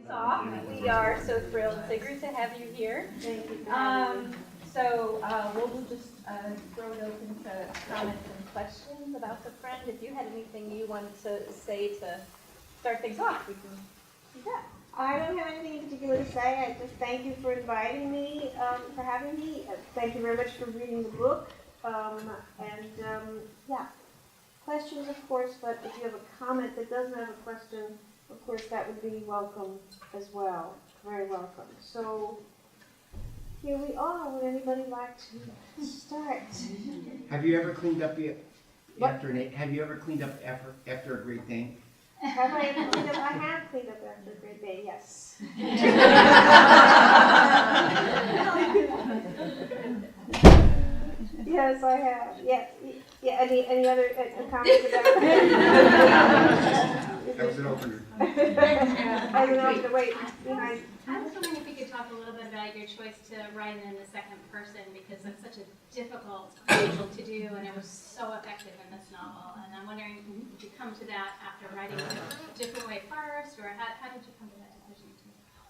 things off. We are so thrilled, Singrid, to have you here. Thank you. So we'll just throw it open to comments and questions about the friend. If you had anything you wanted to say to start things off, we can do that. I don't have anything in particular to say. I just thank you for inviting me, for having me. Thank you very much for reading the book. Yeah, questions, of course, but if you have a comment that doesn't have a question, of course, that would be welcome as well. Very welcome. So here we are. Would anybody like to start? Have you ever cleaned up What? Have you ever cleaned up after a great day? Have I ever cleaned up? I have cleaned up after a great day, yes. Yes, I have. Yeah. Any other comments about that? That was an opener. I don't know. Wait. I was wondering if you could talk a little bit about your choice to write in the second person, because it's such a difficult visual to do, and it was so effective in this novel. And I'm wondering, did you come to that after writing it a different way first, or how did you come to that decision?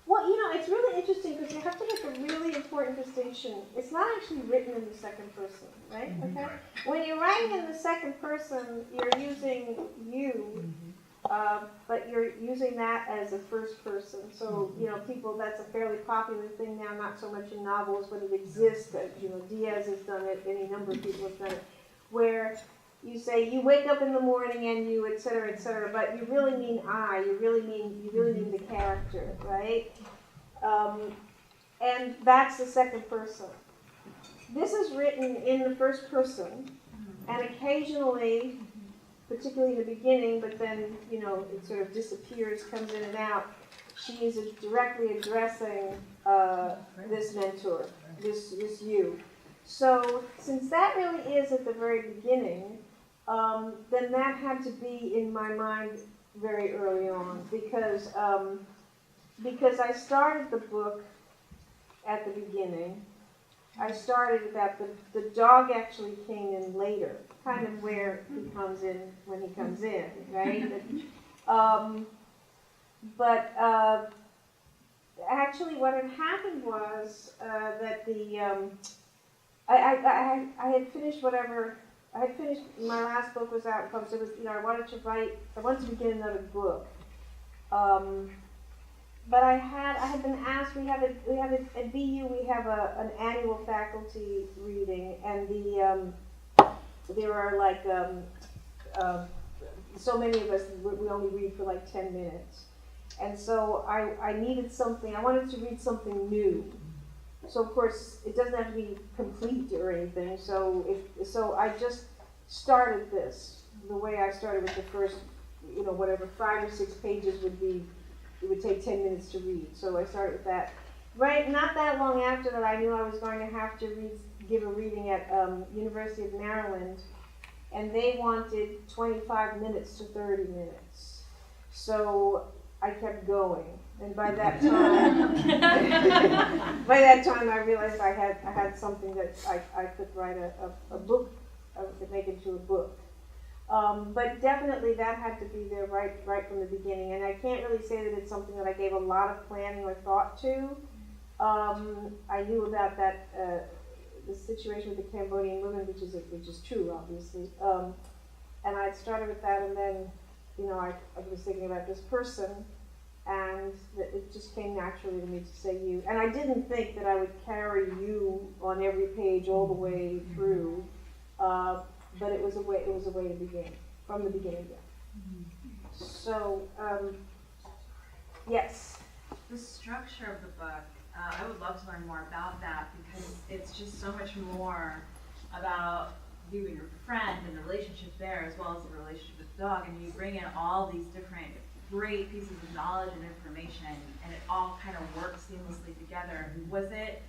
Well, it's really interesting because you have to make a really important distinction. It's not actually written in the second person, right? Okay. When you're writing in the second person, you're using you. But you're using that as a first person. So, people, that's a fairly popular thing now, not so much in novels, but it exists. Diaz has done it, any number of people have done it, where you say, you wake up in the morning and you, et cetera, but you really mean I, you really mean the character, right? And that's the second person. This is written in the first person, and occasionally, particularly in the beginning, but then, it sort of disappears, comes in and out. She is directly addressing this mentor, this you. So, since that really is at the very beginning, then that had to be in my mind very early on, because I started the book at the beginning. I started that the dog actually came in later, kind of where he comes in when he comes in, right? But actually, what had happened was that I had finished whatever. I had finished. My last book was out and published. It was, I wanted to begin another book. But I had been asked. We have at BU. We have an annual faculty reading, and there are like so many of us. We only read for like 10 minutes, and so I needed something. I wanted to read something new. So of course it doesn't have to be complete or anything. So I just started this the way I started with the first, whatever 5 or 6 pages would be. It would take 10 minutes to read, so I started with that. Right, not that long after that, I knew I was going to have to give a reading at University of Maryland, and they wanted 25 minutes to 30 minutes. So I kept going, and by that time, I realized I had something that I could write a book, I could make into a book. But definitely that had to be there right from the beginning, and I can't really say that it's something that I gave a lot of planning or thought to. I knew about that the situation with the Cambodian women, which is true, obviously, and I started with that, and then I was thinking about this person, and it just came naturally to me to say you, and I didn't think that I would carry you on every page all the way through. But it was a way to begin, from the beginning, yeah. So, yes. The structure of the book, I would love to learn more about that, because it's just so much more about you and your friend and the relationship there, as well as the relationship with the dog, and you bring in all these different great pieces of knowledge and information, and it all kind of works seamlessly together. Was it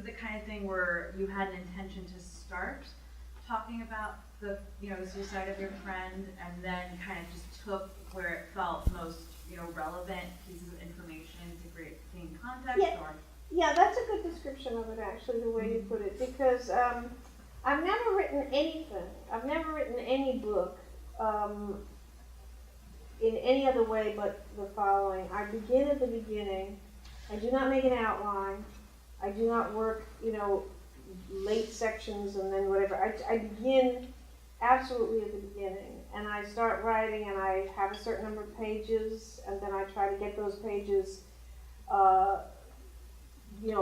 the kind of thing where you had an intention to start talking about the suicide of your friend, and then kind of just took where it felt most relevant pieces of information to gain context? Yeah, that's a good description of it, actually, the way you put it, because I've never written anything. I've never written any book in any other way but the following. I begin at the beginning. I do not make an outline. I do not work, late sections and then whatever. I begin absolutely at the beginning, and I start writing, and I have a certain number of pages, and then I try to get those pages,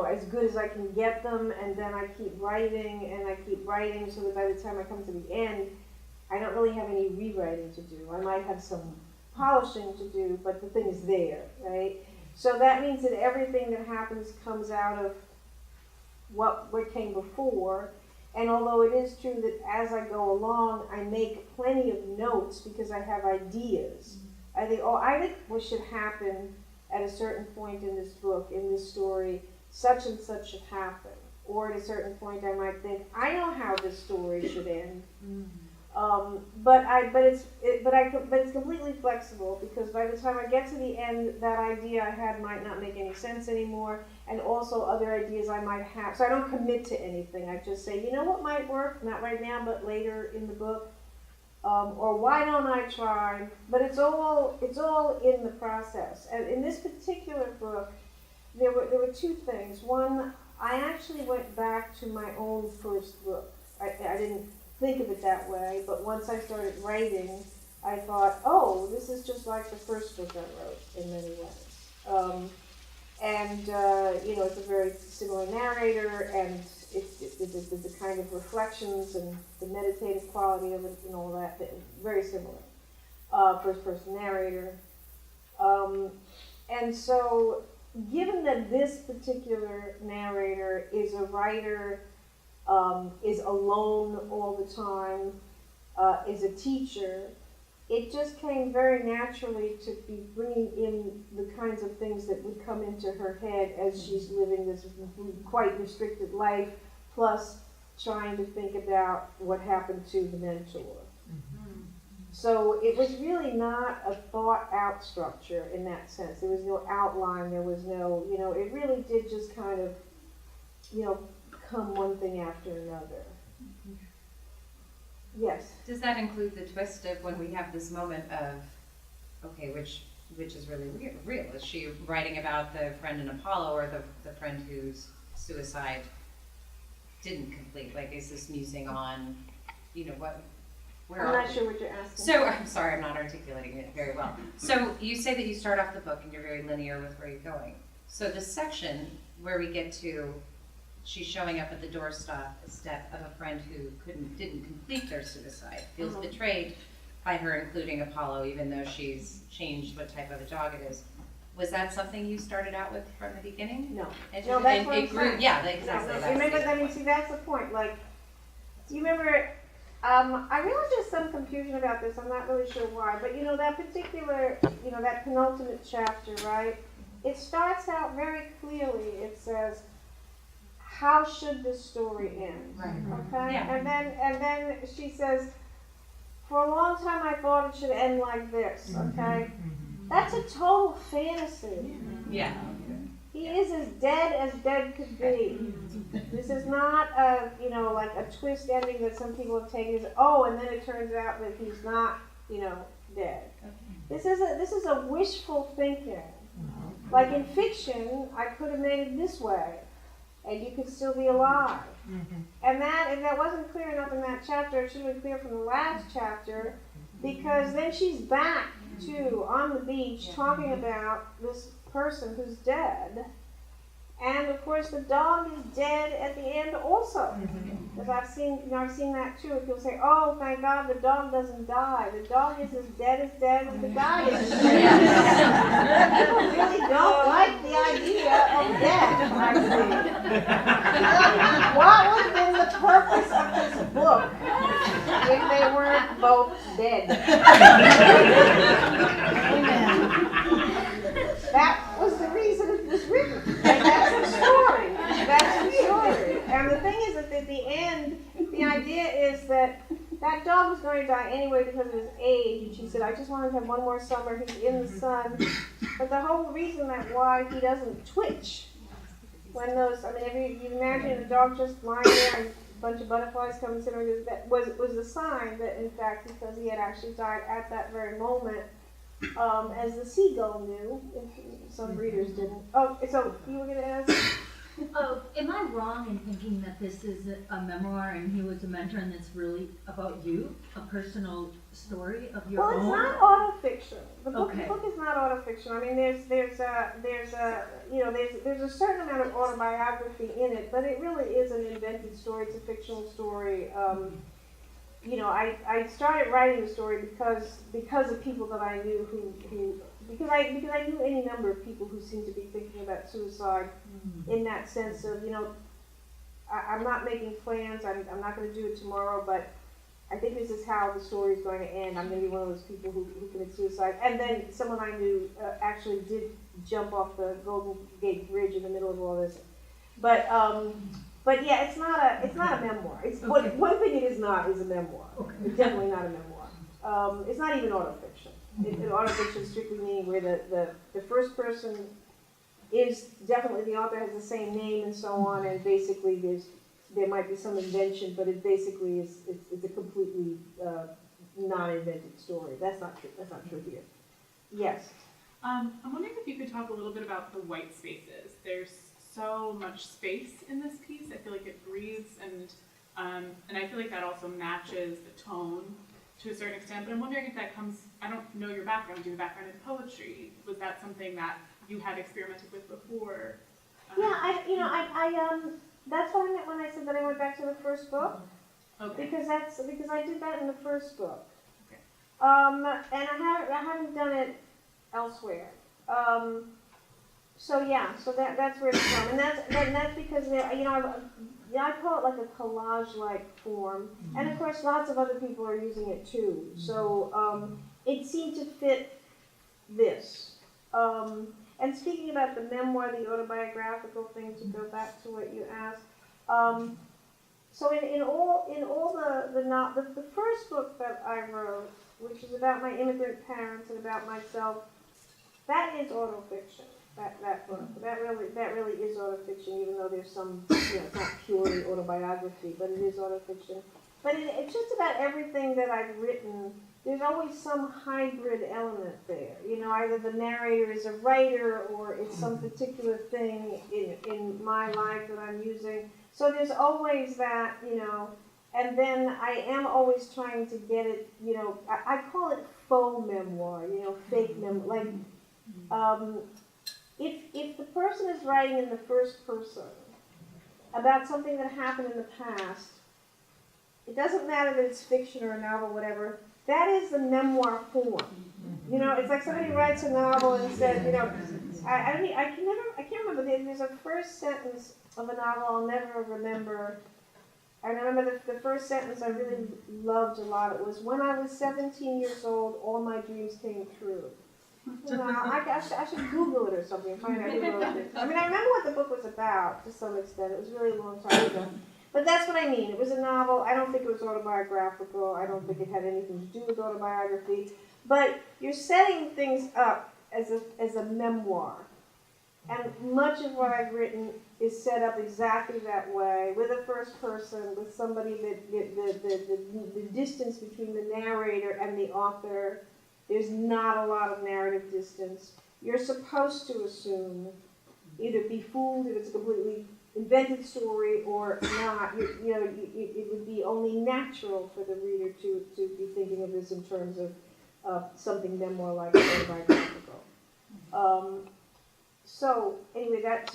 as good as I can get them, and then I keep writing, and I keep writing, so that by the time I come to the end, I don't really have any rewriting to do. I might have some polishing to do, but the thing is there, right? So that means that everything that happens comes out of what came before. And although it is true that as I go along, I make plenty of notes because I have ideas. I think what should happen at a certain point in this book, in this story, such and such should happen. Or at a certain point, I might think, I know how this story should end. But it's completely flexible, because by the time I get to the end, that idea I had might not make any sense anymore, and also other ideas I might have. So I don't commit to anything. I just say, what might work, not right now, but later in the book, or why don't I try? But it's all in the process. And in this particular book, there were two things. One, I actually went back to my own first book. I didn't think of it that way, but once I started writing, I thought, this is just like the first book I wrote in many ways. It's a very similar narrator, and the kind of reflections and the meditative quality of it and all that, very similar. First-person narrator. And so, given that this particular narrator is a writer, is alone all the time, is a teacher, it just came very naturally to be bringing in the kinds of things that would come into her head as she's living this quite restricted life, plus trying to think about what happened to the mentor. Mm-hmm. So it was really not a thought out structure in that sense. There was no outline, there was no, it really did just kind of, come one thing after another. Yes. Does that include the twist of when we have this moment of, okay, which is really real? Is she writing about the friend in Apollo, or the friend whose suicide didn't complete? Like, is this musing on, where I'm are not we? sure what you're asking. So, I'm sorry, I'm not articulating it very well. So, you say that you start off the book and you're very linear with where you're going. So, the section where we get to, she's showing up at the doorstep of a friend who didn't complete their suicide, feels betrayed by her including Apollo, even though she's changed what type of a dog it is. Was that something you started out with from the beginning? No. And No, that's what I'm grew, saying. yeah, exactly. No. That's Remember, the point. that's the point. Like, you remember, I realize there's some confusion about this. I'm not really sure why, but that particular, that penultimate chapter, right? It starts out very clearly. It says, how should this story end? Right. Okay? Yeah. And then she says, for a long time I thought it should end like this, okay? That's a total fantasy. Yeah. He is as dead could be. This is not like a twist ending that some people have taken as, and then it turns out that he's not, dead. This is a wishful thinking. Like in fiction, I could have made it this way, and you could still be alive. And if that wasn't clear enough in that chapter, it should have been clear from the last chapter, because then she's back on the beach talking about this person who's dead. And of course the dog is dead at the end also. Because I've seen that too. People say, oh, thank God the dog doesn't die. The dog is as dead, and the guy is as dead. People really don't like the idea of death, I see. What would have been the purpose of this book if they weren't both dead? That was the reason it was written. And that's the story. And the thing is that at the end, the idea is that dog was going to die anyway because of his age. And she said, I just wanted to have one more summer. He's in the sun. But the whole reason why he doesn't twitch when you imagine a dog just lying there and a bunch of butterflies come and sit on his bed, was the sign that in fact, because he had actually died at that very moment, as the seagull knew, if some readers didn't. Oh, so you were gonna ask? Oh, am I wrong in thinking that this is a memoir and he was a mentor and it's really about you, a personal story of your Well, own? it's not autofiction. The Okay. book is not autofiction. I mean, there's a certain amount of autobiography in it, but it really is an invented story. It's a fictional story. I started writing the story because of people that I knew because I knew any number of people who seemed to be thinking about suicide in that sense of, I'm not making plans, I'm not going to do it tomorrow, but I think this is how the story is going to end. I'm going to be one of those people who commit suicide. And then someone I knew actually did jump off the Golden Gate Bridge in the middle of all this. But yeah, it's not a memoir. It's Okay. one thing it is not is a memoir. Okay. It's definitely not a memoir. It's not even autofiction. Autofiction strictly meaning where the first person is definitely the author has the same name and so on, and basically there might be some invention, but it basically it's a completely non-invented story. That's not true. That's not true here. Yes. I'm wondering if you could talk a little bit about the white spaces. There's so much space in this piece. I feel like it breathes, and I feel like that also matches the tone to a certain extent. But I'm wondering if that comes. I don't know your background. Do you have a background in poetry? Was that something that you had experimented with before? Yeah, that's what I meant when I said that I went back to the first book. Okay. Because I did that in the first book. Okay. And I haven't done it elsewhere. So that's where it's from, and that's because I call it like a collage-like form, and of course lots of other people are using it too. So it seemed to fit this. And speaking about the memoir, the autobiographical thing, to go back to what you asked. So in all the first book that I wrote, which is about my immigrant parents and about myself, that is autofiction. That book, that really is autofiction, even though there's some, it's not purely autobiography, but it is autofiction. But it's just about everything that I've written. There's always some hybrid element there. Either the narrator is a writer or it's some particular thing in my life that I'm using. So there's always that, and then I am always trying to get it, I call it faux memoir, fake memoir. Like, if the person is writing in the first person about something that happened in the past, it doesn't matter that it's fiction or a novel, whatever. That is the memoir form. It's like somebody writes a novel and says, I can't remember. There's a first sentence of a novel I'll never remember. I remember the first sentence I really loved a lot. It was, when I was 17 years old, all my dreams came true. I should Google it or something and find out who wrote it. I mean, I remember what the book was about to some extent. It was really a long time ago. But that's what I mean. It was a novel. I don't think it was autobiographical. I don't think it had anything to do with autobiography. But you're setting things up as a memoir. And much of what I've written is set up exactly that way, with a first person, with somebody that the distance between the narrator and the author, there's not a lot of narrative distance. You're supposed to assume, either be fooled if it's a completely invented story or not. It would be only natural for the reader to be thinking of this in terms of something memoir-like or autobiographical. So anyway, that's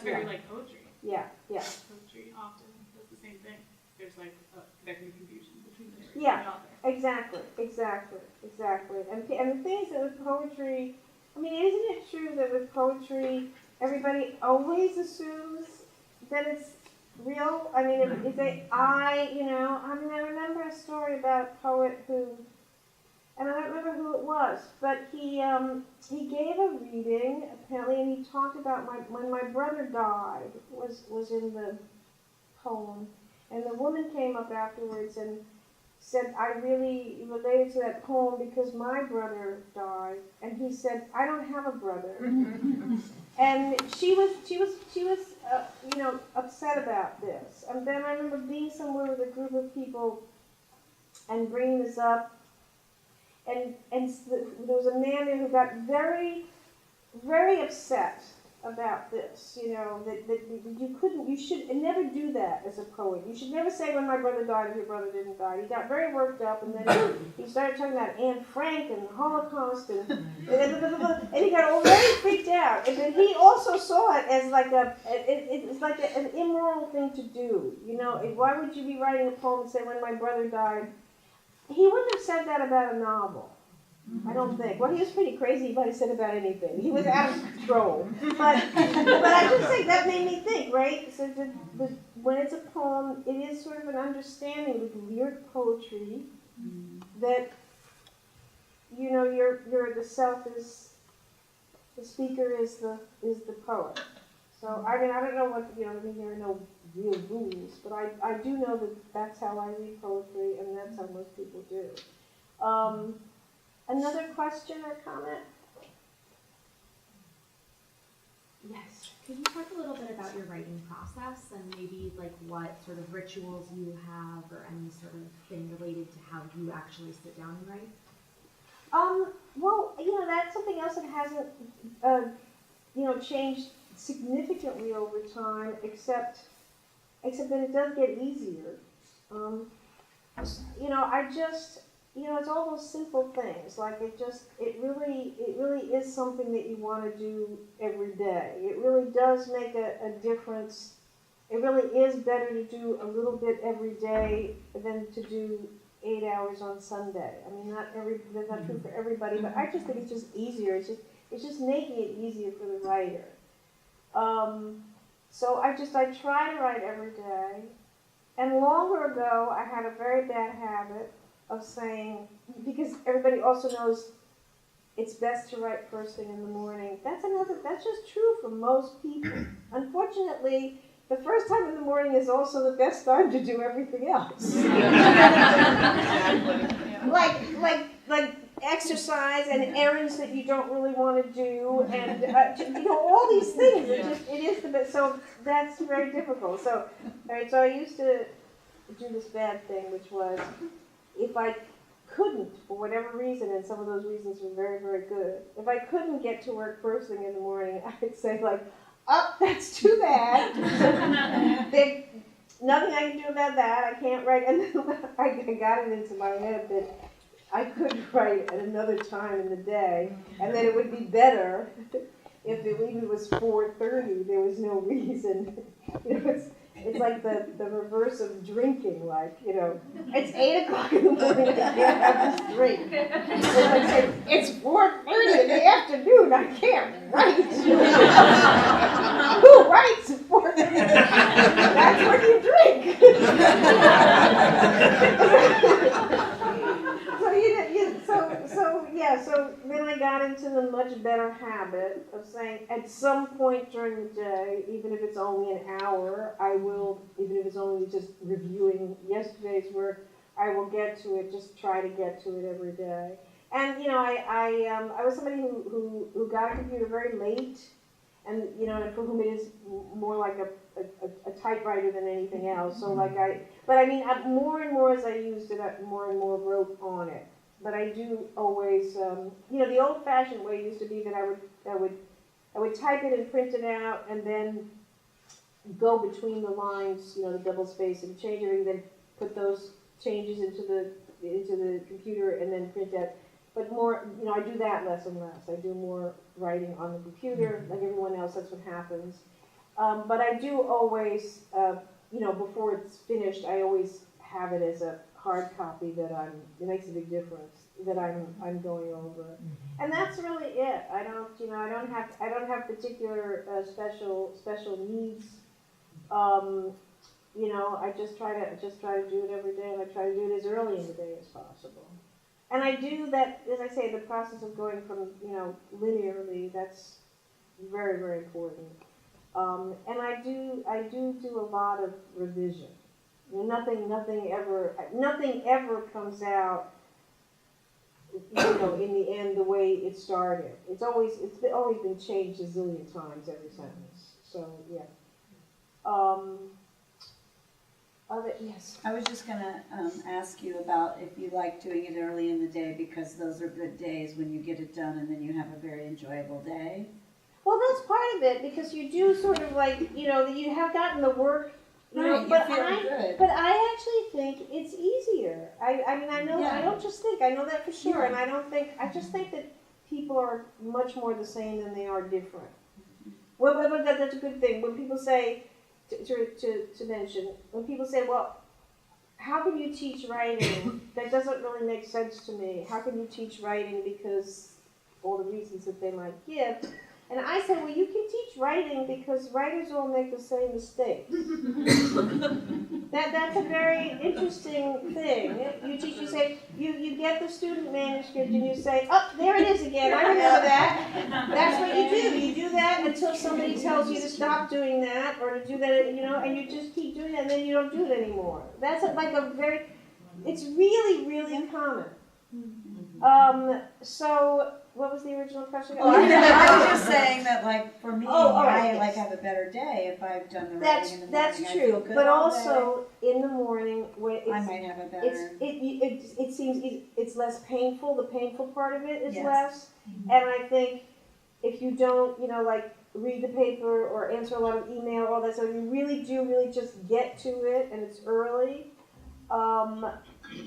very like poetry. Yeah. Poetry often does the same thing. There's like there can be confusion between the Yeah. and the author. Exactly. And the thing is that with poetry, I mean, isn't it true that with poetry, everybody always assumes that it's real? I mean, if they, I remember a story about a poet who, and I don't remember who it was, but he gave a reading apparently, and he talked about when my brother died was in the poem, and the woman came up afterwards and said, I really related to that poem because my brother died, and he said, I don't have a brother, and she was upset about this. And then I remember being somewhere with a group of people and bringing this up. there was a man there who got very, very upset about this, that you should never do that as a poet. You should never say when my brother died if your brother didn't die. He got very worked up, and then he started talking about Anne Frank and the Holocaust, and he got all very freaked out. And then he also saw it as like it's like an immoral thing to do. Why would you be writing a poem and say when my brother died? He wouldn't have said that about a novel. I don't think. Well, he was pretty crazy. He might have said about anything. He was out of control. But I just think that made me think, right? So when it's a poem, it is sort of an understanding with lyric poetry that, you're the self is, the speaker is the poet. So, I don't know what, there are no real rules, but I do know that that's how I read poetry, and that's how most people do. Another question or comment? Yes. Could you talk a little bit about your writing process and maybe like what sort of rituals you have or any sort of thing related to how you actually sit down and write? Well, that's something else that hasn't, changed significantly over time, except that it does get easier. It's all those simple things. Like it really is something that you want to do every day. It really does make a difference. It really is better to do a little bit every day than to do 8 hours on Sunday. I mean, that's not true for everybody, but I just think it's just easier. It's just making it easier for the writer. So I try to write every day. And longer ago, I had a very bad habit of saying, because everybody also knows it's best to write first thing in the morning. That's just true for most people. Unfortunately, the first time in the morning is also the best time to do everything else. like exercise and errands that you don't really want to do, and all these things. It is the best. So that's very difficult. So I used to do this bad thing, which was, if I couldn't, for whatever reason, and some of those reasons were very, very good, if I couldn't get to work first thing in the morning, I'd say that's too bad. There's nothing I can do about that. I can't write. And then I got it into my head that I could write at another time in the day, and that it would be better if it was 4:30. There was no reason. It's like the reverse of drinking, it's 8 o'clock in the morning, I can't have this drink. It's 4:30 in the afternoon, I can't write. Who writes at 4:30? That's when you drink. So then I got into the much better habit of saying at some point during the day, even if it's only an hour, even if it's only just reviewing yesterday's work, I will get to it, just try to get to it every day. And, I was somebody who got a computer very late, and, and for whom it is more like a typewriter than anything else. So more and more as I used it, I more and more wrote on it. But I do always, the old-fashioned way used to be that I would type it and print it out, and then go between the lines, the double space and change everything, then put those changes into the computer and then print out. But more, I do that less and less. I do more writing on the computer, like everyone else. That's what happens. But I do always, before it's finished, I always have it as a hard copy that it makes a big difference, that I'm going over. And that's really it. I don't have particular special needs. I just try to do it every day, and I try to do it as early in the day as possible. And I do that, as I say, the process of going from, linearly, that's very, very important. And I do a lot of revision. Nothing ever comes out, in the end the way it started. It's always been changed a zillion times every sentence. So yeah. Yes. I was just gonna ask you about if you like doing it early in the day, because those are good days when you get it done and then you have a very enjoyable day. Well, that's part of it, because you do sort of like, you have gotten the work, Right, you but feel good. But I actually think it's easier. I mean, I know, I don't just think, I know that for sure, and I just think that people are much more the same than they are different. Well, that's a good thing. When people say, to mention, when people say, well, how can you teach writing? That doesn't really make sense to me. How can you teach writing? Because all the reasons that they might give. And I said, well, you can teach writing because writers all make the same mistakes. That's a very interesting thing. You say, you get the student manuscript and you say, oh, there it is again, I remember that. That's what you do. You do that until somebody tells you to stop doing that or to do that, and you just keep doing it and then you don't do it anymore. That's it's really, really common. So, what was the original question? I was just saying that, like, for me, I yes. have a better day if I've done the writing in the morning. That's I true, feel good but all also in the morning when day. I might have a better. it seems it's less painful. The painful part of it is Yes. less, and I think if you don't, like read the paper or answer a lot of email, all that stuff, you really just get to it, and it's early.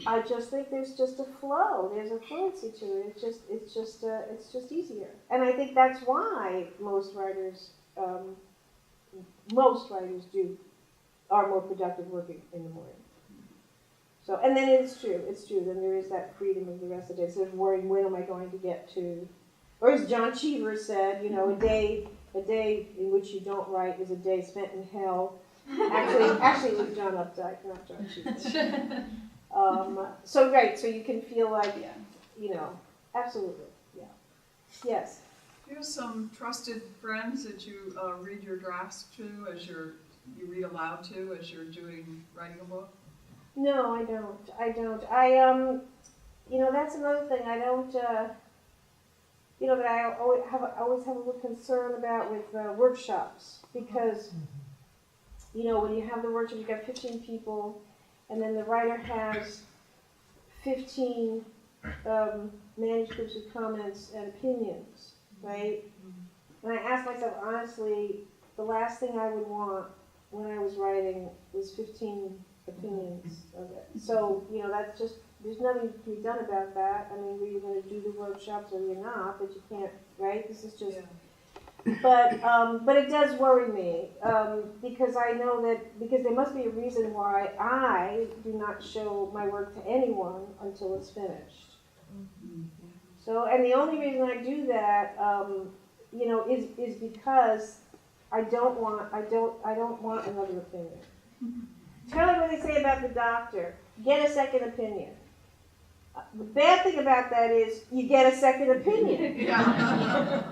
I just think there's just a flow. There's a fluency to it. It's just easier. And I think that's why most writers are more productive working in the morning. So, and then it's true. Then there is that freedom of the rest of the day. Instead of worrying, when am I going to get to? Or as John Cheever said, a day in which you don't write is a day spent in hell. Actually, it was John Updike, not John Cheever. So you can feel like, absolutely, yeah. Yes. Do you have some trusted friends that you read your drafts to you read aloud to as you're writing a book? No, I don't. That's another thing. I don't, that I always have a little concern about with workshops, because, when you have the workshop, you've got 15 people, and then the writer has 15 manuscripts with comments and opinions, right? And I asked myself, honestly, the last thing I would want when I was writing was 15 opinions of it. So, that's just, there's nothing to be done about that. I mean, were you going to do the workshops or you're not, but you can't, right? This is just... Yeah. But it does worry me, because I know because there must be a reason why I do not show my work to anyone until it's finished. Mm-hmm. So, and the only reason I do that, is because I don't want another opinion. Tell me what they say about the doctor. Get a second opinion. The bad thing about that is you get a second opinion. Yeah.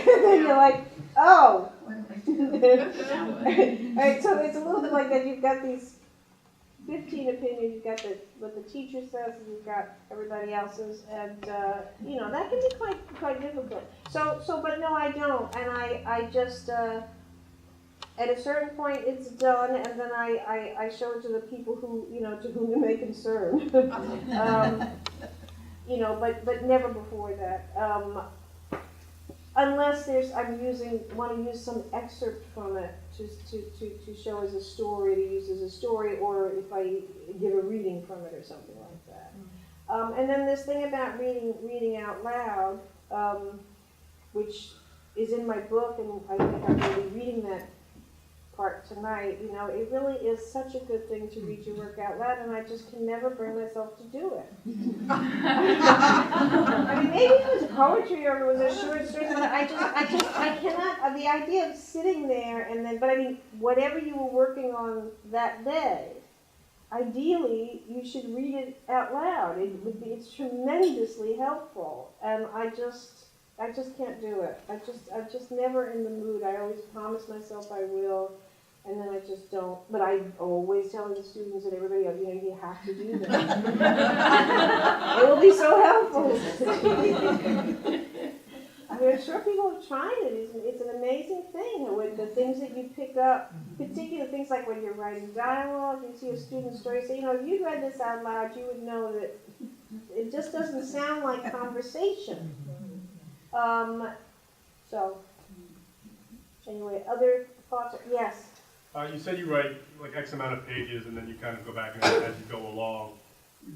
Then you're like, oh. Right, so it's a little bit like that. You've got these 15 opinions. You've got what the teacher says, and you've got everybody else's, and that can be quite difficult. So, but no, I don't, and I just. At a certain point, it's done, and then I show it to the people who, to whom it may concern. But never before that. Unless want to use some excerpt from it to show as a story, to use as a story, or if I give a reading from it or something like that. And then this thing about reading out loud, which is in my book, and I think I'm going to be reading that part tonight. It really is such a good thing to read your work out loud, and I just can never bring myself to do it. I mean, maybe it was poetry or it was a short story, but I cannot. The idea of sitting there but I mean, whatever you were working on that day, ideally you should read it out loud. It's tremendously helpful, and I just can't do it. I'm just never in the mood. I always promise myself I will, and then I just don't. But I always tell the students and everybody else, you have to do that. It will be so helpful. I mean, I'm sure people have tried it, it's an amazing thing with the things that you pick up, particularly things like when you're writing dialogue, you see a student story, say, if you read this out loud, you would know that it just doesn't sound like conversation. So, anyway, other thoughts? Yes? You said you write like X amount of pages and then you kind of go back and edit as you go along.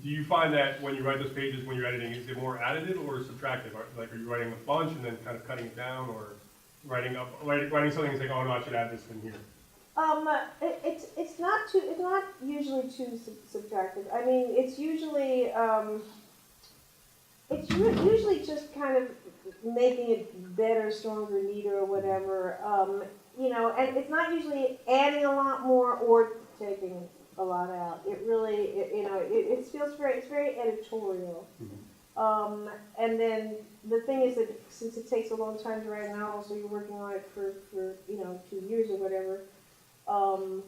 Do you find that when you write those pages, when you're editing, is it more additive or subtractive? Are you writing a bunch and then kind of cutting it down, or writing something and saying, oh no, I should add this in here? It's not usually too subtractive. I mean, it's usually usually just kind of making it better, stronger, neater, or whatever. And it's not usually adding a lot more or taking a lot out. It really, it feels it's very editorial. Mm-hmm. And then the thing is that since it takes a long time to write a novel, so you're working on it for 2 years or whatever, I'm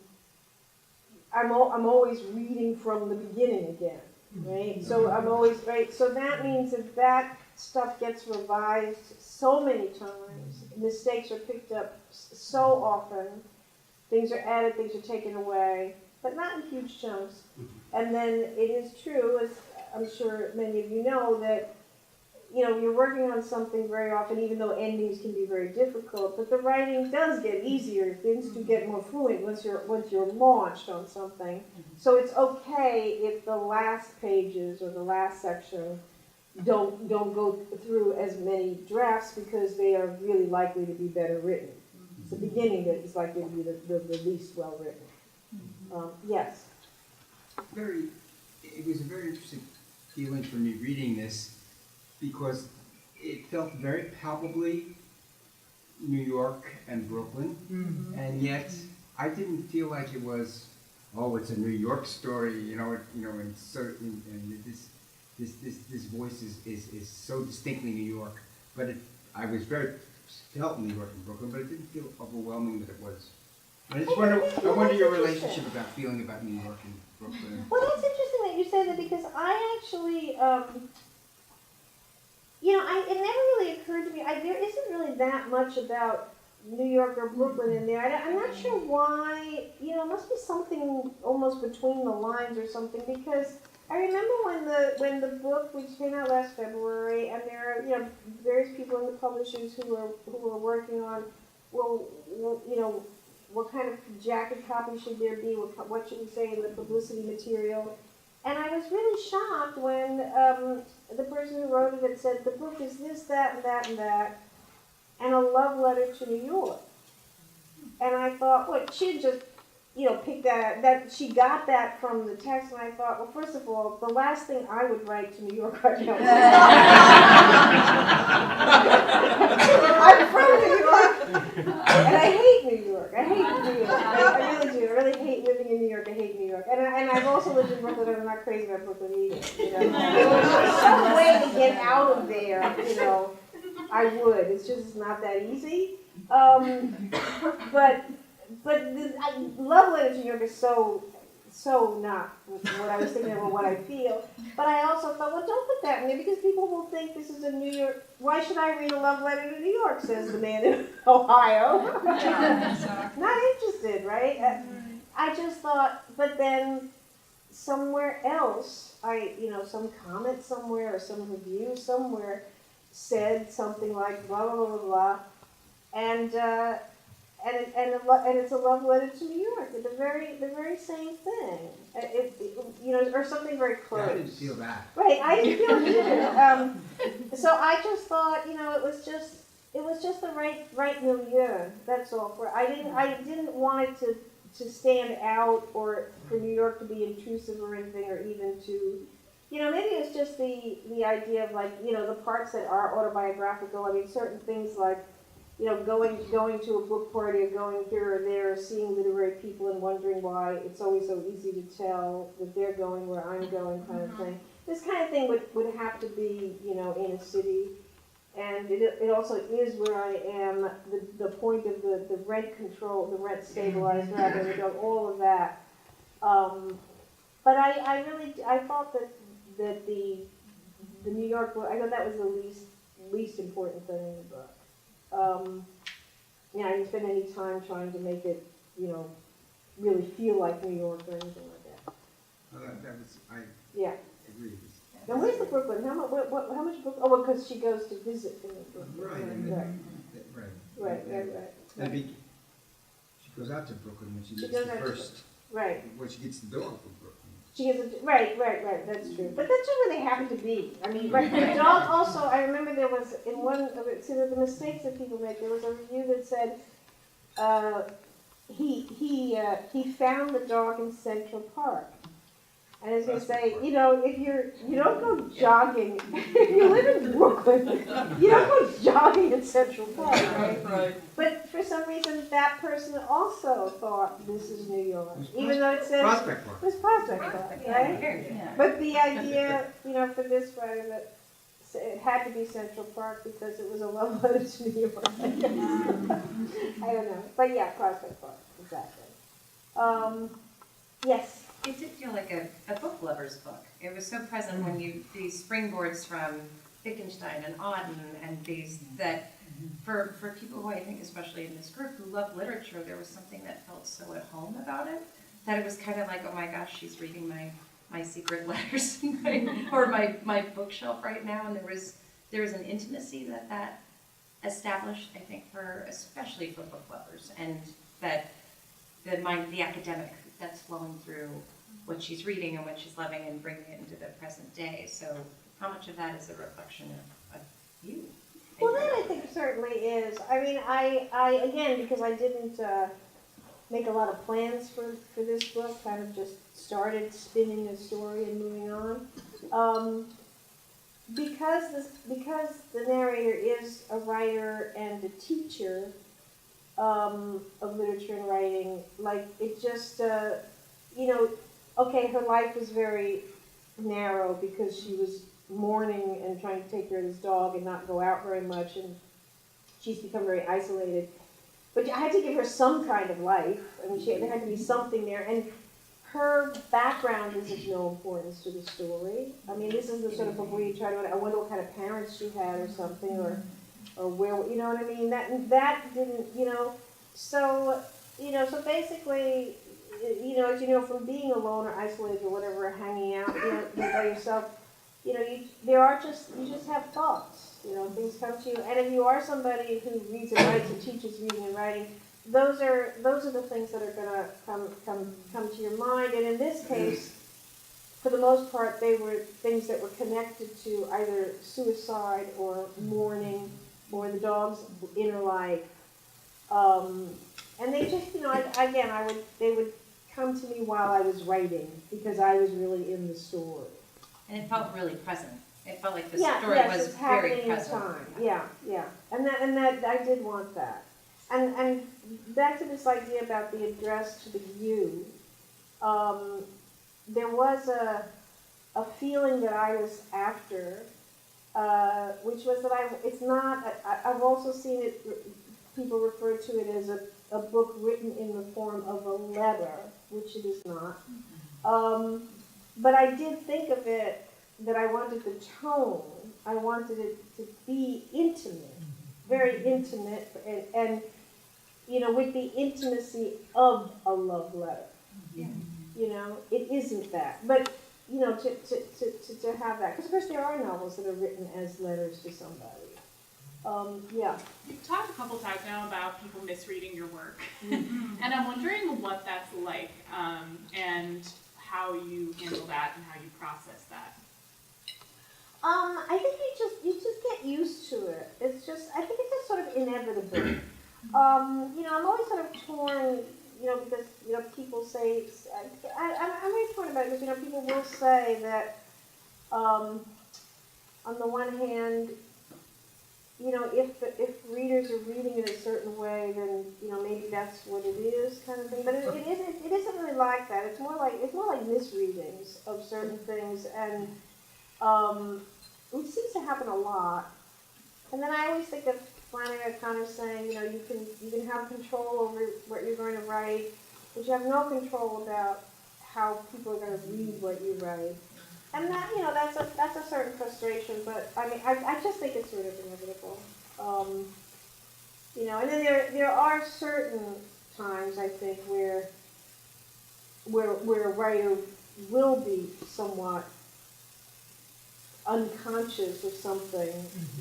always reading from the beginning again, right? So I'm always, right? So that means that stuff gets revised so many times. Mistakes are picked up so often. Things are added, things are taken away, but not in huge chunks. And then it is true, as I'm sure many of you know, that you're working on something very often, even though endings can be very difficult, but the writing does get easier. Things do get more fluent once you're launched on something. So it's okay if the last pages or the last section don't go through as many drafts, because they are really likely to be better written. It's the beginning that is likely to be the least well written. Yes? It was a very interesting feeling for me reading this, because it felt very palpably New York and Brooklyn, and yet I didn't feel like it was, oh, it's a New York story, and this voice is so distinctly New York. But I was very felt New York and Brooklyn, but it didn't feel overwhelming that it was. I just wonder your relationship about feeling about New York and Brooklyn. Well, that's interesting that you say that, because I actually, it never really occurred to me, there isn't really that much about New York or Brooklyn in there. I'm not sure why, it must be something almost between the lines or something, because I remember when the book, which came out last February, and there are, various people in the publishers who are working on, what kind of jacket copy should there be, what should we say in the publicity material. And I was really shocked when the person who wrote it had said, the book is this, that, and that, and that, and a love letter to New York. And I thought, well, she had just, picked that she got that from the text, and I thought, well, first of all, the last thing I would write to New York right now. I'm from New York, and I hate New York. I really do. I really hate living in New York. I hate New York. And I've also lived in Brooklyn, and I'm not crazy about Brooklyn either. There's some way to get out of there, I would. It's just not that easy. But the love letter to New York is so not what I was thinking of or what I feel. But I also thought, well, don't put that in there, because people will think this is a New York. Why should I read a love letter to New York, says the man in Ohio. Not interested, right? I just thought, but then somewhere else, some comment somewhere or some review somewhere said something like blah, blah, blah, blah, blah. And it's a love letter to New York. It's the very same thing. Or something very close. Yeah, I didn't feel that. Right, I didn't feel it either. So I just thought, it was just the right milieu. That's all. I didn't want it to stand out, or for New York to be intrusive or anything, or even to, maybe it's just the idea of the parts that are autobiographical. I mean, certain things like, going to a book party, or going here or there, seeing literary people and wondering why it's always so easy to tell that they're going where I'm going, kind of thing. This kind of thing would have to be, in a city. And it also is where I am, the point of the rent control, the rent stabilized revenue, all of that. But I thought that the New York book, I thought that was the least important thing in the book. You know, I didn't spend any time trying to make it, you know, really feel like New York or anything like that. Well, that was, I Yeah. agree. Now, where's the Brooklyn? How much? How much Brooklyn? Oh, well, because she goes to visit in Brooklyn. Right, Right. And she goes out to Brooklyn when she She gets goes the out to first, Right. when she gets the dog from Brooklyn. She gets a, right. That's true. But that's just where they happen to be. I mean, right. The dog also. I remember there was in one of it. See, the mistakes that people make. There was a review that said he found the dog in Central Park. And I was going to say, you know, if you don't go jogging, if you live in Brooklyn, you don't go jogging in Central Park, right? Right. But for some reason, that person also thought this is New York, even though it says Prospect Park. it was Prospect Park, right? Yeah. But the idea, you know, for this writer that it had to be Central Park because it was a love letter to New York. I guess. I don't know, but yeah, Prospect Park, exactly. Yes. It did feel like a book lover's book. It was so present when you, these springboards from Wittgenstein and Auden and these, that for people who I think, especially in this group, who love literature, there was something that felt so at home about it, that it was kind of like, oh my gosh, she's reading my secret letters or my bookshelf right now. And there was an intimacy that established, I think, especially for book lovers, and that the academic that's flowing through what she's reading and what she's loving and bringing it into the present day. So how much of that is a reflection of you? Well, that I think certainly is. I mean, I again, because I didn't make a lot of plans for this book, kind of just started spinning a story and moving on. Because the narrator is a writer and a teacher of literature and writing, like it just, you know, okay, her life was very narrow because she was mourning and trying to take care of this dog and not go out very much, and she's become very isolated. But I had to give her some kind of life. I mean, there had to be something there, and her background is of no importance to the story. I mean, this is the sort of book where you try to, I wonder what kind of parents she had or something, or where, you know what I mean? That didn't, you know, so basically, you know, as you know, from being alone or isolated or whatever, hanging out, you know, by yourself, you know, you just have thoughts, you know, things come to you. And if you are somebody who reads and writes and teaches reading and writing, those are the things that are gonna come to your mind. And in this case, for the most part, they were things that were connected to either suicide or mourning or the dog's inner life. And they just, you know, they would come to me while I was writing because I was really in the story. And it felt really present. It felt like the Yeah, story yes, was it's very happening in present. time. Yeah. And that I did want that. And back to this idea about the address to the you, there was a feeling that I was after, which was that I've also seen it, people refer to it as a book written in the form of a letter, which it is not. But I did think of it that I wanted the tone, I wanted it to be intimate, very intimate, and you know, with the intimacy of a love letter. Yeah. You know, it isn't that, but you know, to have that, because of course there are novels that are written as letters to somebody. Yeah. You've talked a couple times now about people misreading your work, and I'm wondering what that's like, and how you handle that and how you process that. I think you just get used to it. I think it's just sort of inevitable. You know, I'm always sort of torn, you know, because, you know, people say, I'm very torn about it because, you know, people will say that, on the one hand, you know, if readers are reading it a certain way, then, you know, maybe that's what it is, kind of thing. But it isn't really like that. It's more like misreadings of certain things, and it seems to happen a lot. And then I always think of Flanagan kind of saying, you know, you can have control over what you're going to write, but you have no control about how people are going to read what you write. And that, you know, that's a certain frustration, but I mean, I just think it's sort of inevitable. You know, and then there are certain times, I think, where a writer will be somewhat unconscious of something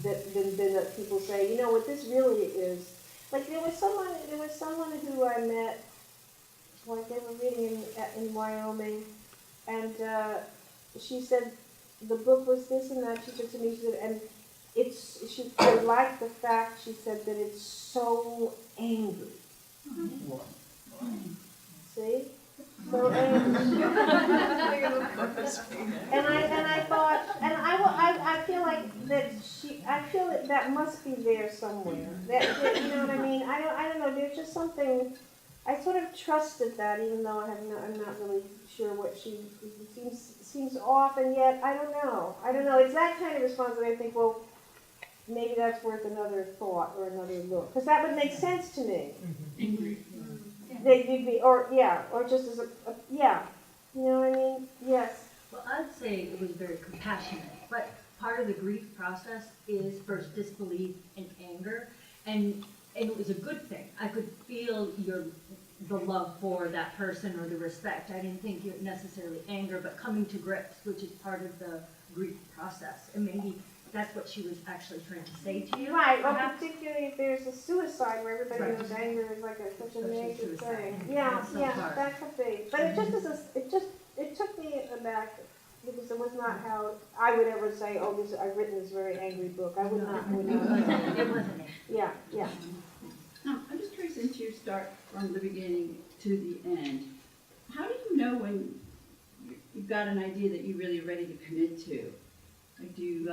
that people say, you know, what this really is. Like there was someone who I met, like they were reading in Wyoming, and she said the book was this and that. She said to me, she said, and I liked the fact, she said, that it's so angry. See? So angry. I thought, I feel like I feel that must be there somewhere. That you know what I mean? I don't know. There's just something. I sort of trusted that, even though I'm not really sure what she seems off, and yet I don't know. It's that kind of response that I think, well, maybe that's worth another thought or another look, because that would make sense to me. Angry. They'd be, or just as yeah, you know what I mean? Yes. Well, I'd say it was very compassionate, but part of the grief process is first disbelief and anger, and it was a good thing. I could feel the love for that person or the respect. I didn't think it necessarily anger, but coming to grips, which is part of the grief process, and maybe that's what she was actually trying to say to you. Right, well, particularly if there's a suicide where everybody knows anger is like such a major thing. Yeah, that could be. But it took me aback, because it was not how I would ever say, oh, I've written this very angry book. I would not. It wasn't. Yeah. I'm just curious, since you start from the beginning to the end, how do you know when you've got an idea that you're really ready to commit to? Like, do you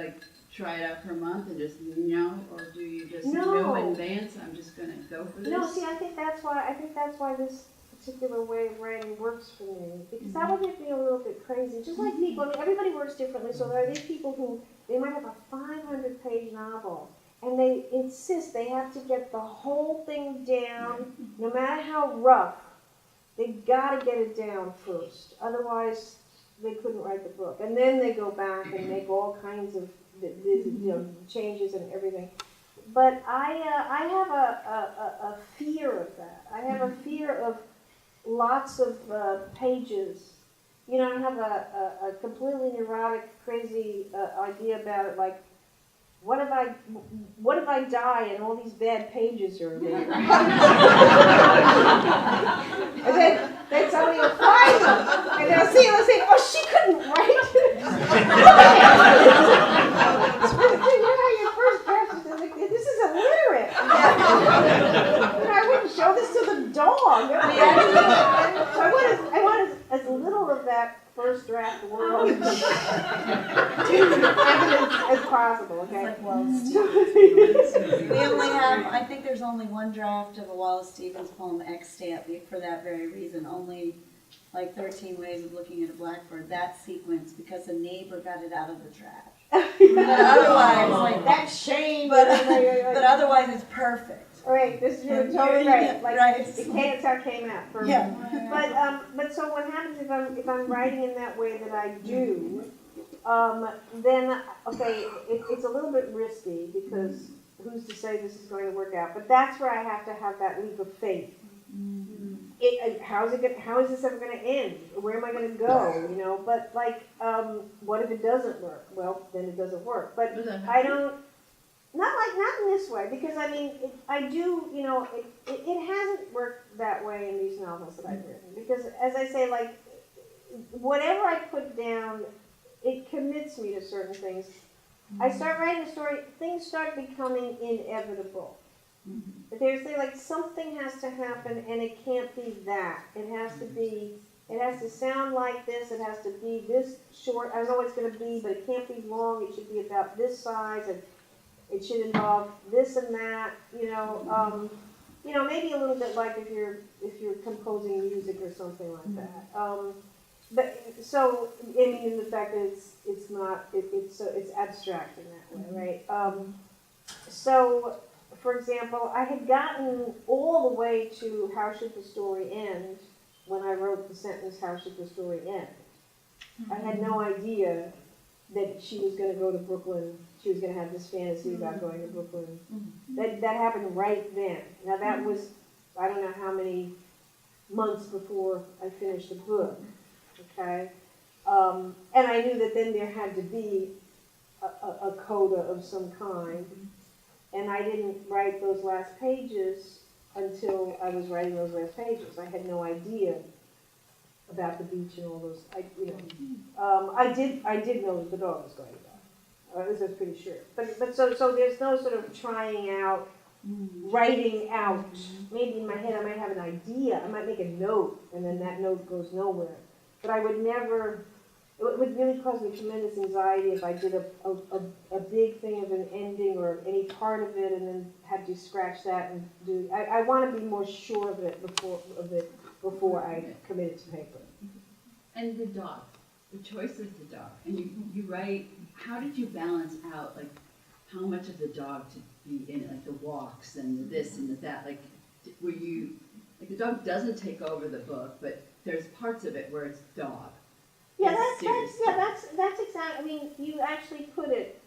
try it out for a month and just or do you just know in advance, I'm just going to go for this? No, see, I think that's why this particular way of writing works for me, because that would make me a little bit crazy. Just like people, I mean, everybody works differently, so there are these people who, they might have a 500-page novel, and they insist they have to get the whole thing down, no matter how rough. They've got to get it down first, otherwise they couldn't write the book. And then they go back and make all kinds of changes and everything. But I have a fear of that. I have a fear of lots of pages. You know, I have a completely neurotic, crazy idea about it, like, what if I die and all these bad pages are there? And then somebody will find them, and they'll say, oh, she couldn't write. Your first draft is like, this is illiterate. I wouldn't show this to the dog. So I want as little of that first draft world evidence as possible, okay? It's like Wallace Stevens. We only have, I think there's only one draft of a Wallace Stevens poem, Extant, for that very reason. Only 13 Ways of Looking at a Blackbird, that sequence, because a neighbor got it out of the trash. But otherwise, that's shame. But otherwise, it's perfect. Right, you're totally right. Right. It's how it came out. Perfect. Yeah. But so what happens if I'm writing in that way that I do, then okay, it's a little bit risky, because who's to say this is going to work out? But that's where I have to have that leap of faith. How is this ever going to end? Where am I going to go? You know. But what if it doesn't work? Well, then it doesn't work. But I don't. Not in this way, because I mean, it hasn't worked that way in these novels that I've written, because as I say, whatever I put down, it commits me to certain things. I start writing a story, things start becoming inevitable. There's something has to happen, and it can't be that. It has to sound like this, it has to be this short. I know what it's going to be, but it can't be long, it should be about this size, and it should involve this and that, maybe a little bit like if you're composing music or something like that. But so I mean, the fact that it's abstract in that way, right? So, for example, I had gotten all the way to how should the story end when I wrote the sentence, how should the story end? I had no idea that she was gonna go to Brooklyn, she was gonna have this fantasy about going to Brooklyn. That happened right then. Now that was, I don't know how many months before I finished the book, okay? And I knew that then there had to be a coda of some kind. And I didn't write those last pages until I was writing those last pages. I had no idea about the beach and all those, I did know that the dog was going to die. I was pretty sure. But so there's no sort of trying out, writing out. Maybe in my head I might have an idea. I might make a note, and then that note goes nowhere. But I would never. It would really cause me tremendous anxiety if I did a big thing of an ending or any part of it, and then had to scratch that and do. I want to be more sure of it before I commit it to paper. And the dog, the choice of the dog, and you write, how did you balance out, like, how much of the dog to be in it, like the walks and the this and the that, like, were you, like the dog doesn't take over the book, but there's parts of it where it's dog. Yeah, that's exactly, I mean, you actually put it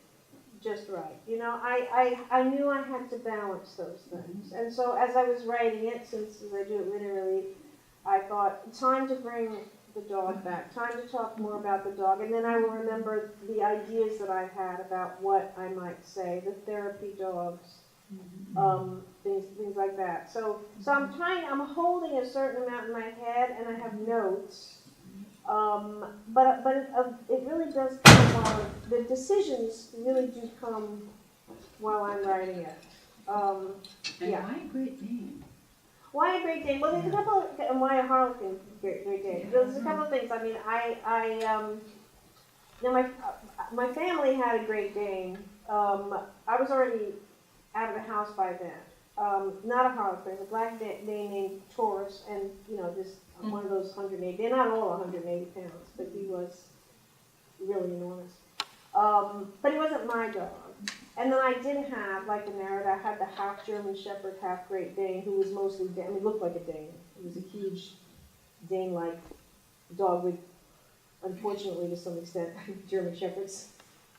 just right. You know, I knew I had to balance those things. And so as I was writing it, since I do it linearly, I thought, time to bring the dog back, time to talk more about the dog, and then I will remember the ideas that I had about what I might say, the therapy dogs, things like that. So I'm holding a certain amount in my head, and I have notes. But it really does come on, the decisions really do come while I'm writing it. And why a Great Dane? Why a Great Dane? Well, there's a couple of, and why a Harlequin Great Dane? There's a couple of things. I mean, my family had a Great Dane. I was already out of the house by then. Not a Harlequin, a black Dane named Taurus, and just one of those 180. They're not all 180 pounds, but he was really enormous. But he wasn't my dog. And then I did have, like in Narrada, I had the half German Shepherd, half Great Dane, who was mostly Dane. I mean, looked like a Dane. He was a huge Dane-like dog with, unfortunately, to some extent, German Shepherd's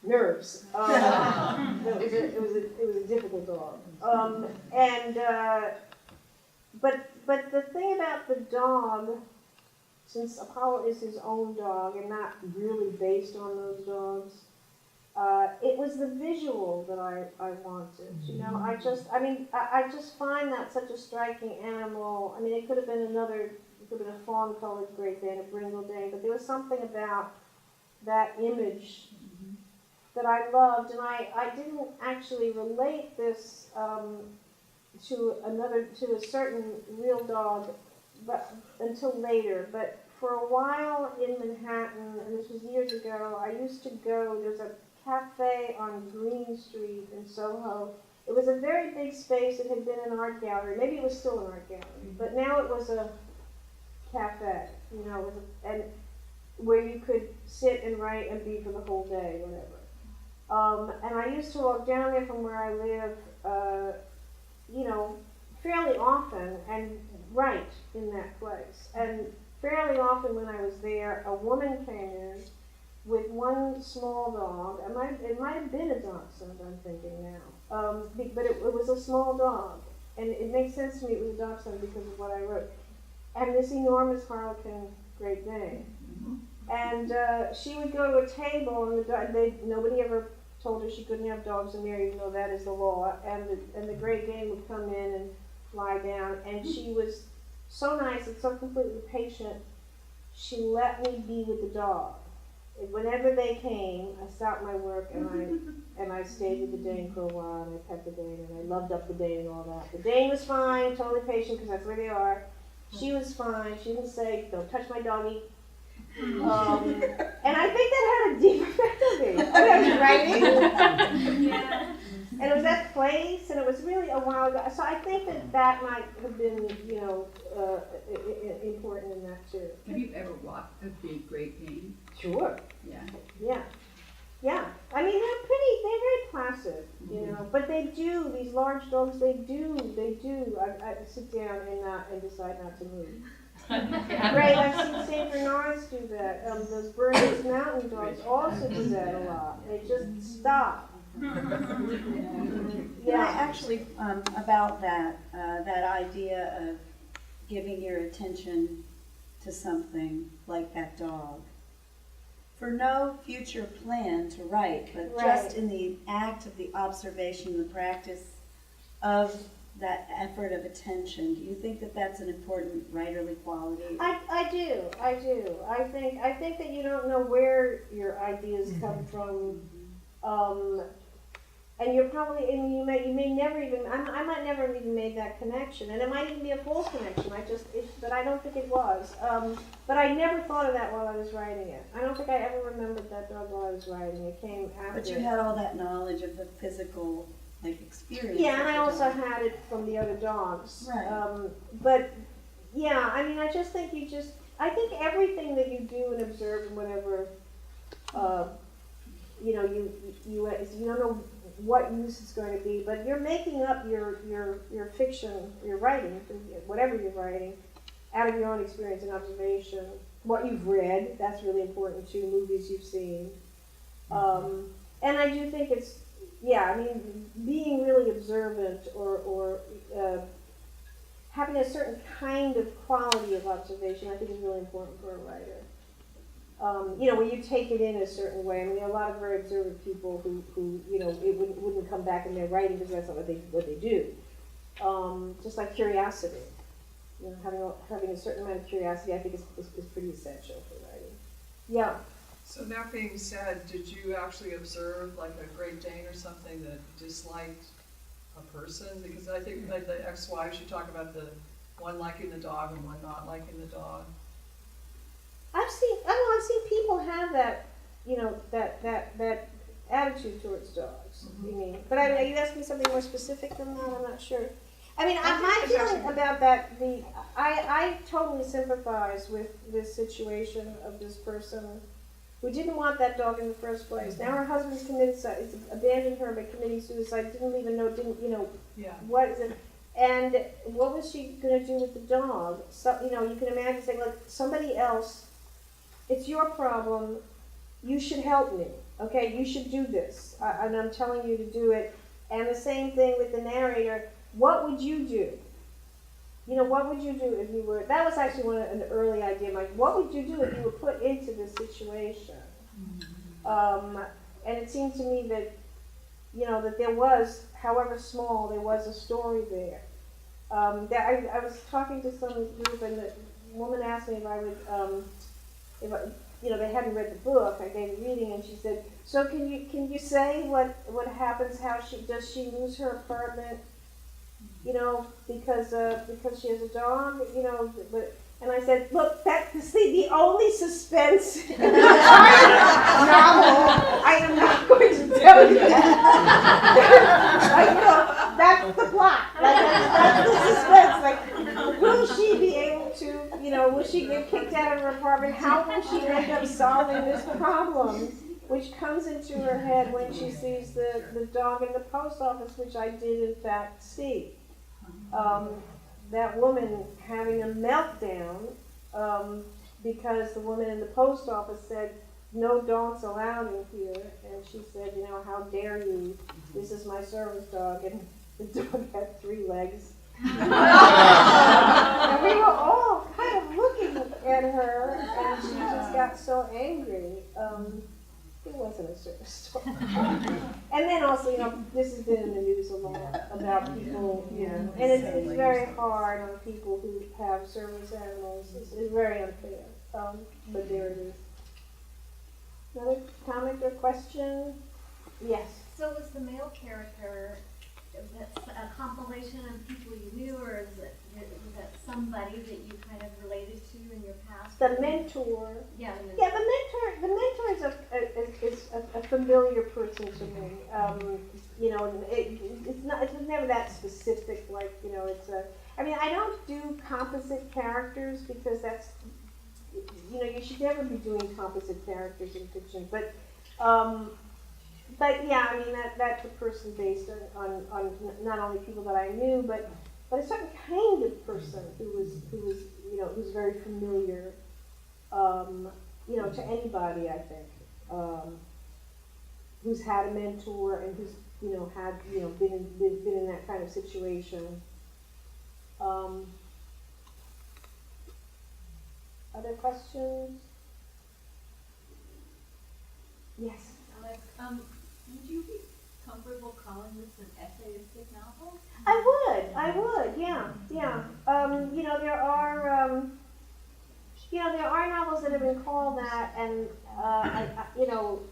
nerves. It was a difficult dog. But the thing about the dog, since Apollo is his own dog and not really based on those dogs, it was the visual that I wanted. I just find that such a striking animal. I mean, it could have been a fawn-colored Great Dane, a brindle Dane, but there was something about that image that I loved, and I didn't actually relate this to a certain real dog, but until later. But for a while in Manhattan, and this was years ago, I used to go. There's a cafe on Green Street in Soho. It was a very big space. It had been an art gallery. Maybe it was still an art gallery, but now it was a cafe. And where you could sit and write and be for the whole day, whatever. And I used to walk down there from where I live, fairly often and write in that place. And fairly often when I was there, a woman came in with one small dog. It might have been a dachshund, I'm thinking now. But it was a small dog. And it makes sense to me it was a dachshund because of what I wrote. And this enormous Harlequin Great Dane. And she would go to a table, and nobody ever told her she couldn't have dogs in there, even though that is the law. And the Great Dane would come in and lie down, and she was so nice and so completely patient. She let me be with the dog. And whenever they came, I stopped my work and I stayed with the Dane for a while, and I pet the Dane, and I loved up the Dane and all that. The Dane was fine, totally patient, because that's where they are. She was fine. She didn't say, "Don't touch my doggy." And I think that had a deep effect on me. I was writing. And it was that place, and it was really a while ago. So I think that might have been, important in that too. Have you ever walked a big Great Dane? Sure. Yeah. Yeah. I mean, they're very placid, but these large dogs, they do. I sit down and decide not to move. Right, I've seen St. Bernards do that. Those Bernese mountain dogs also do that a lot. They just stop. Yeah, actually, about that, that idea of giving your attention to something like that dog. For no future plan to write, but just in the act of the observation, the practice of that effort of attention, do you think that that's an important writerly quality? I do. I think that you don't know where your ideas come from. And you're probably, and you may never even, I might never have even made that connection, and it might even be a false connection, but I don't think it was. But I never thought of that while I was writing it. I don't think I ever remembered that dog while I was writing. It came after. But you had all that knowledge of the physical, like, experience. Yeah, and I also had it from the other dogs. Right. But, yeah, I mean, I just think I think everything that you do and observe and whatever, you don't know what use it's going to be, but you're making up your fiction, your writing, whatever you're writing, out of your own experience and observation. What you've read, that's really important too, movies you've seen. And I do think it's, yeah, I mean, being really observant or having a certain kind of quality of observation, I think is really important for a writer. Where you take it in a certain way. I mean, there are a lot of very observant people who it wouldn't come back in their writing because that's not what they do. Just like curiosity. Having a certain amount of curiosity, I think is pretty essential for writing. Yeah. So that being said, did you actually observe like a Great Dane or something that disliked a person? Because I think like the ex-wives, you talk about the one liking the dog and one not liking the dog. I've seen people have that, that attitude towards dogs. You mean? But are you asking something more specific than that? I'm not sure. I mean, my feeling about that, I totally sympathize with this situation of this person who didn't want that dog in the first place. Now her husband's abandoned her by committing suicide. Didn't even know. Yeah. What is it? And what was she going to do with the dog? So you can imagine saying, look, somebody else. It's your problem. You should help me. Okay, you should do this, and I'm telling you to do it. And the same thing with the narrator. What would you do? What would you do if you were? That was actually an early idea. Like, what would you do if you were put into this situation? And it seemed to me that, that there was, however small, there was a story there. I was talking to some group, and the woman asked me if I would. They hadn't read the book. I gave a reading, and she said, "So can you say what happens? How does she lose her apartment? Because she has a dog. And I said, look, that's the only suspense in the entire novel. I am not going to tell you that. That's the plot. That's the suspense. Will she be able to, will she get kicked out of her apartment? How will she end up solving this problem? Which comes into her head when she sees the dog in the post office, which I did in fact see. That woman having a meltdown because the woman in the post office said, no dogs allowed in here. And she said, how dare you? This is my service dog. And the dog had 3 legs. And we were all kind of looking at her, and she just got so angry. It wasn't a service dog. And then also, this has been in the news a lot about people, and it's very hard on people who have service animals. It's very unfair. But there it is. Another comment or question? Yes. So was the male character a compilation of people you knew, or was that somebody that you kind of related to in your past? The mentor. Yeah, the mentor. Yeah, the mentor is a familiar person to me. It's never that specific. I don't do composite characters because that's, you should never be doing composite characters in fiction. But yeah, that's a person based on not only people that I knew, but but a certain kind of person who was who's very familiar, to anybody, I think, who's had a mentor and who's been in that kind of situation. Other questions? Yes. Alex, would you be comfortable calling this an essayistic novel? I would, yeah. There are novels that have been called that, and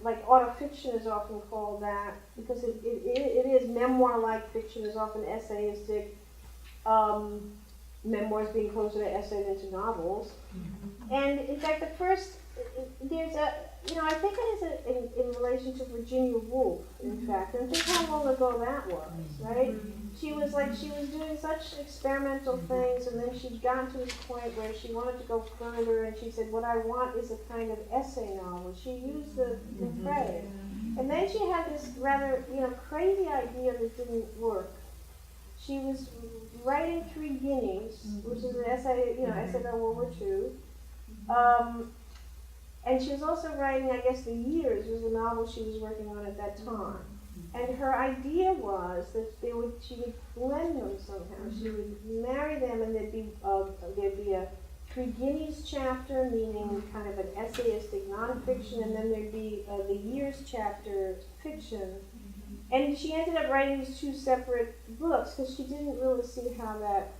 like autofiction is often called that, because it is memoir-like fiction is often essayistic. Memoirs being closer to essay than to novels. And in fact, the first, there's I think it is in relation to Virginia Woolf, in fact, and think how long ago that was, right? She was doing such experimental things, and then she'd gotten to this point where she wanted to go further, and she said, what I want is a kind of essay novel. She used the phrase. And then she had this rather, crazy idea that didn't work. She was writing Three Guineas, which is an essay, essay about World War II. And she was also writing, I guess, The Years was the novel she was working on at that time. And her idea was that she would blend them somehow. She would marry them, and there'd be a Three Guineas chapter, meaning kind of an essayistic nonfiction, and then there'd be the Years chapter, fiction. And she ended up writing these two separate books because she didn't really see how that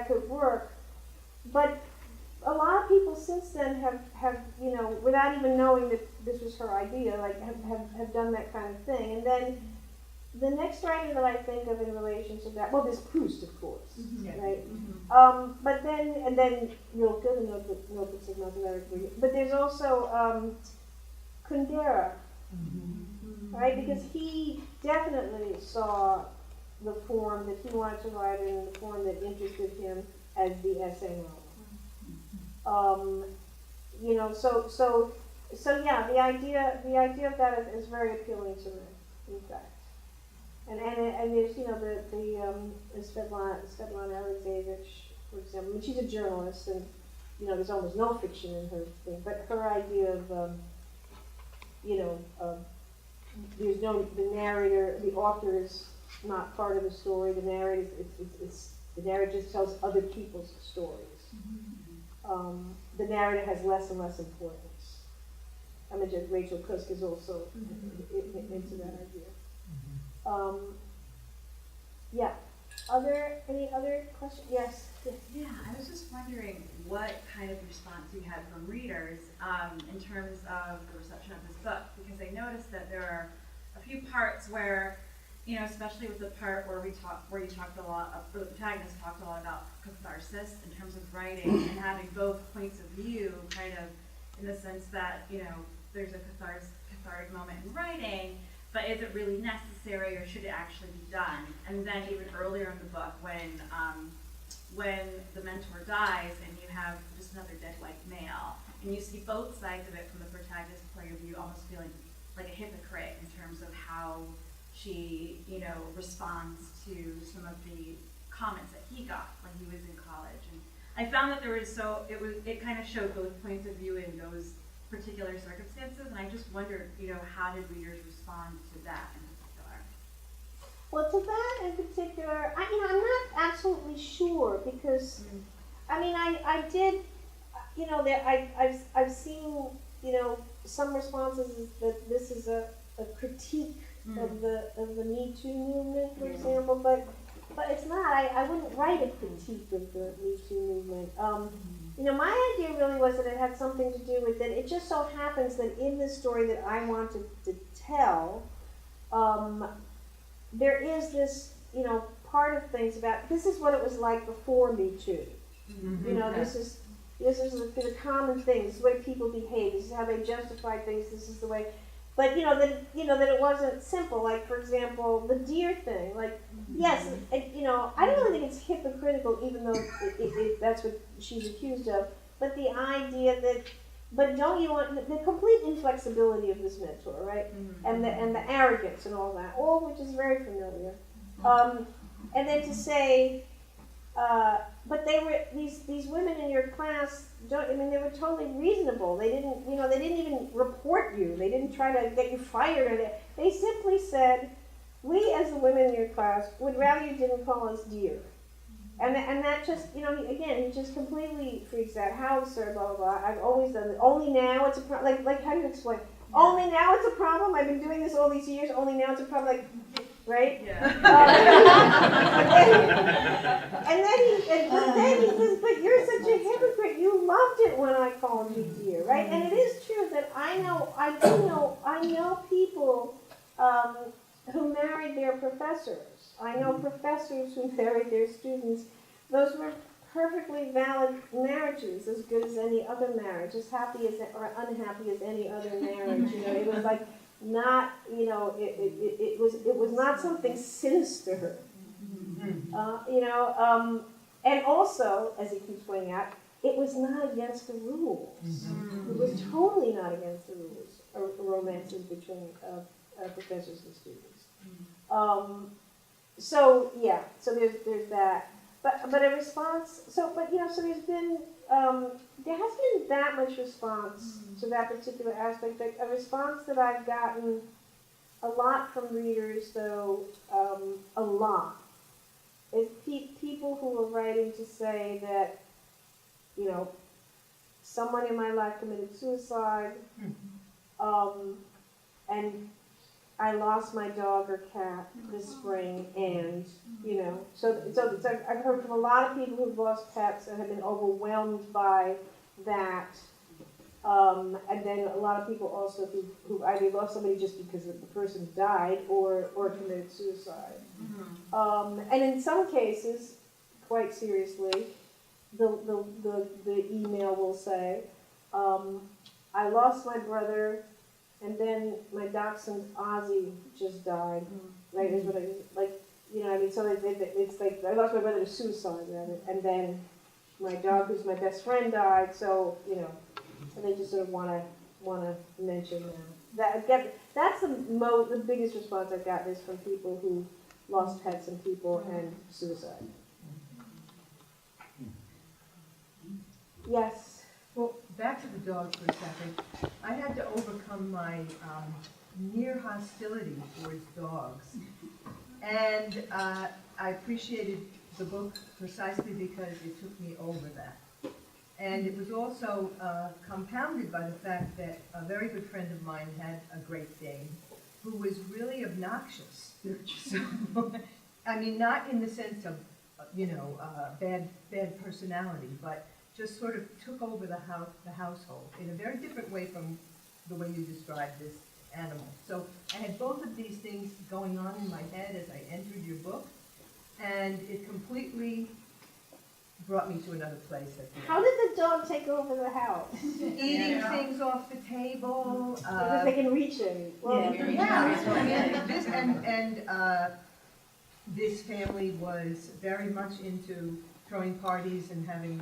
could work. But a lot of people since then have without even knowing that this was her idea, have done that kind of thing. And then the next writer that I think of in relation to that, well, there's Proust, of course, right? But then Rilke, the Notebooks of Mathematical Reading. But there's also Kundera. Right, because he definitely saw the form that he wanted to write in, the form that interested him as the essay novel. So yeah, the idea of that is very appealing to me, in fact. And there's the Svetlana Alexievich, for example. I mean, she's a journalist, and there's almost no fiction in her thing, but her idea of there's the narrator, the author is not part of the story. The narrator the narrator just tells other people's stories. The narrator has less and less importance. I mean, Rachel Cusk is also into that idea. Yeah. Any other questions? Yes. Yeah, I was just wondering what kind of response you had from readers in terms of the reception of this book, because I noticed that there are a few parts where, especially with the part where you talked a lot, or the protagonist talked a lot about catharsis in terms of writing and having both points of view, kind of in the sense that there's a cathartic moment in writing. But is it really necessary, or should it actually be done? And then even earlier in the book, when the mentor dies and you have just another dead white male, and you see both sides of it from the protagonist's point of view, almost feeling like a hypocrite in terms of how she, responds to some of the comments that he got when he was in college. And I found that it kind of showed both points of view in those particular circumstances, and I just wondered, how did readers respond to that in particular? Well, to that in particular, I'm not absolutely sure, because, I did, I've seen, some responses that this is a critique of the Me Too movement, for example, but it's not. I wouldn't write a critique of the Me Too movement. My idea really was that it had something to do with that. It just so happens that in this story that I wanted to tell, there is this, part of things about, this is what it was like before Me Too. This is the common thing. This is the way people behave. This is how they justify things. This is the way. But that it wasn't simple. Like, for example, the deer thing. Like, yes, I don't really think it's hypocritical, even though that's what she's accused of. But the idea that, but don't you want the complete inflexibility of this mentor, right? And the arrogance and all that, all which is very familiar. And then to say, but they were, these women in your class, they were totally reasonable. They didn't, they didn't even report you. They didn't try to get you fired or that. They simply said, we as the women in your class would rather you didn't call us dear. And that just, he just completely freaks out. How absurd, blah, blah, blah. I've always done it. Only now it's a problem. Like, how do you explain? Only now it's a problem? I've been doing this all these years. Only now it's a problem? Like, right? Yeah. And then he says, but you're such a hypocrite. You loved it when I called you dear, right? And it is true that I know people who married their professors. I know professors who married their students. Those were perfectly valid marriages, as good as any other marriage, as happy as or unhappy as any other marriage. It was like not, it was not something sinister. And also, as he keeps pointing out, it was not against the rules. It was totally not against the rules, romances between professors and students. So there's that. But a response. So there's been there has been that much response to that particular aspect. But a response that I've gotten a lot from readers, though, a lot, is people who are writing to say that someone in my life committed suicide, and I lost my dog or cat this spring, and so I've heard from a lot of people who've lost pets and have been overwhelmed by that, and then a lot of people also who either lost somebody just because the person died or committed suicide, and in some cases, quite seriously, the email will say, I lost my brother. And then my dachshund Ozzy just died, right? Is what so it's like I lost my brother to suicide, rather, and then my dog, who's my best friend, died. So and they just sort of want to mention that. That's the biggest response I've gotten is from people who lost pets and people and suicide. Yes. Well, back to the dog for a second. I had to overcome my near hostility towards dogs. And I appreciated the book precisely because it took me over that. And it was also compounded by the fact that a very good friend of mine had a Great Dane who was really obnoxious. So, I mean, not in the sense of, bad personality, but just sort of took over the household in a very different way from the way you described this animal. So I had both of these things going on in my head as I entered your book, and it completely brought me to another place. How did the dog take over the house? Eating things off the table. Because they can reach him. Well, This family was very much into throwing parties and having,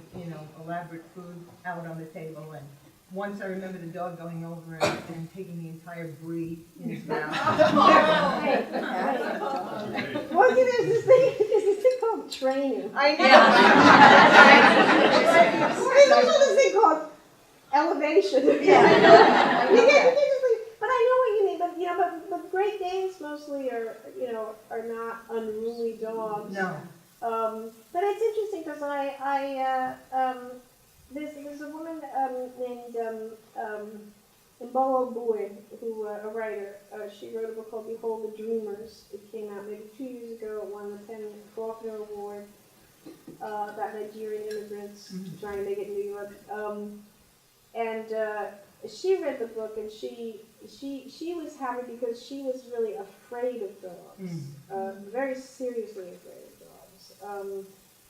elaborate food out on the table. And once I remember the dog going over and taking the entire brie in his mouth. Well, there's this thing called training. I know. There's also this thing called elevation. But I know what you mean. But Great Danes mostly are not unruly dogs. No. But it's interesting because there's a woman named Mbolo Boy, who a writer. She wrote a book called Behold the Dreamers. It came out maybe 2 years ago. It won the Penn Faulkner Award about Nigerian immigrants trying to make it in New York. And she read the book, and she was happy because she was really afraid of dogs, very seriously afraid of dogs.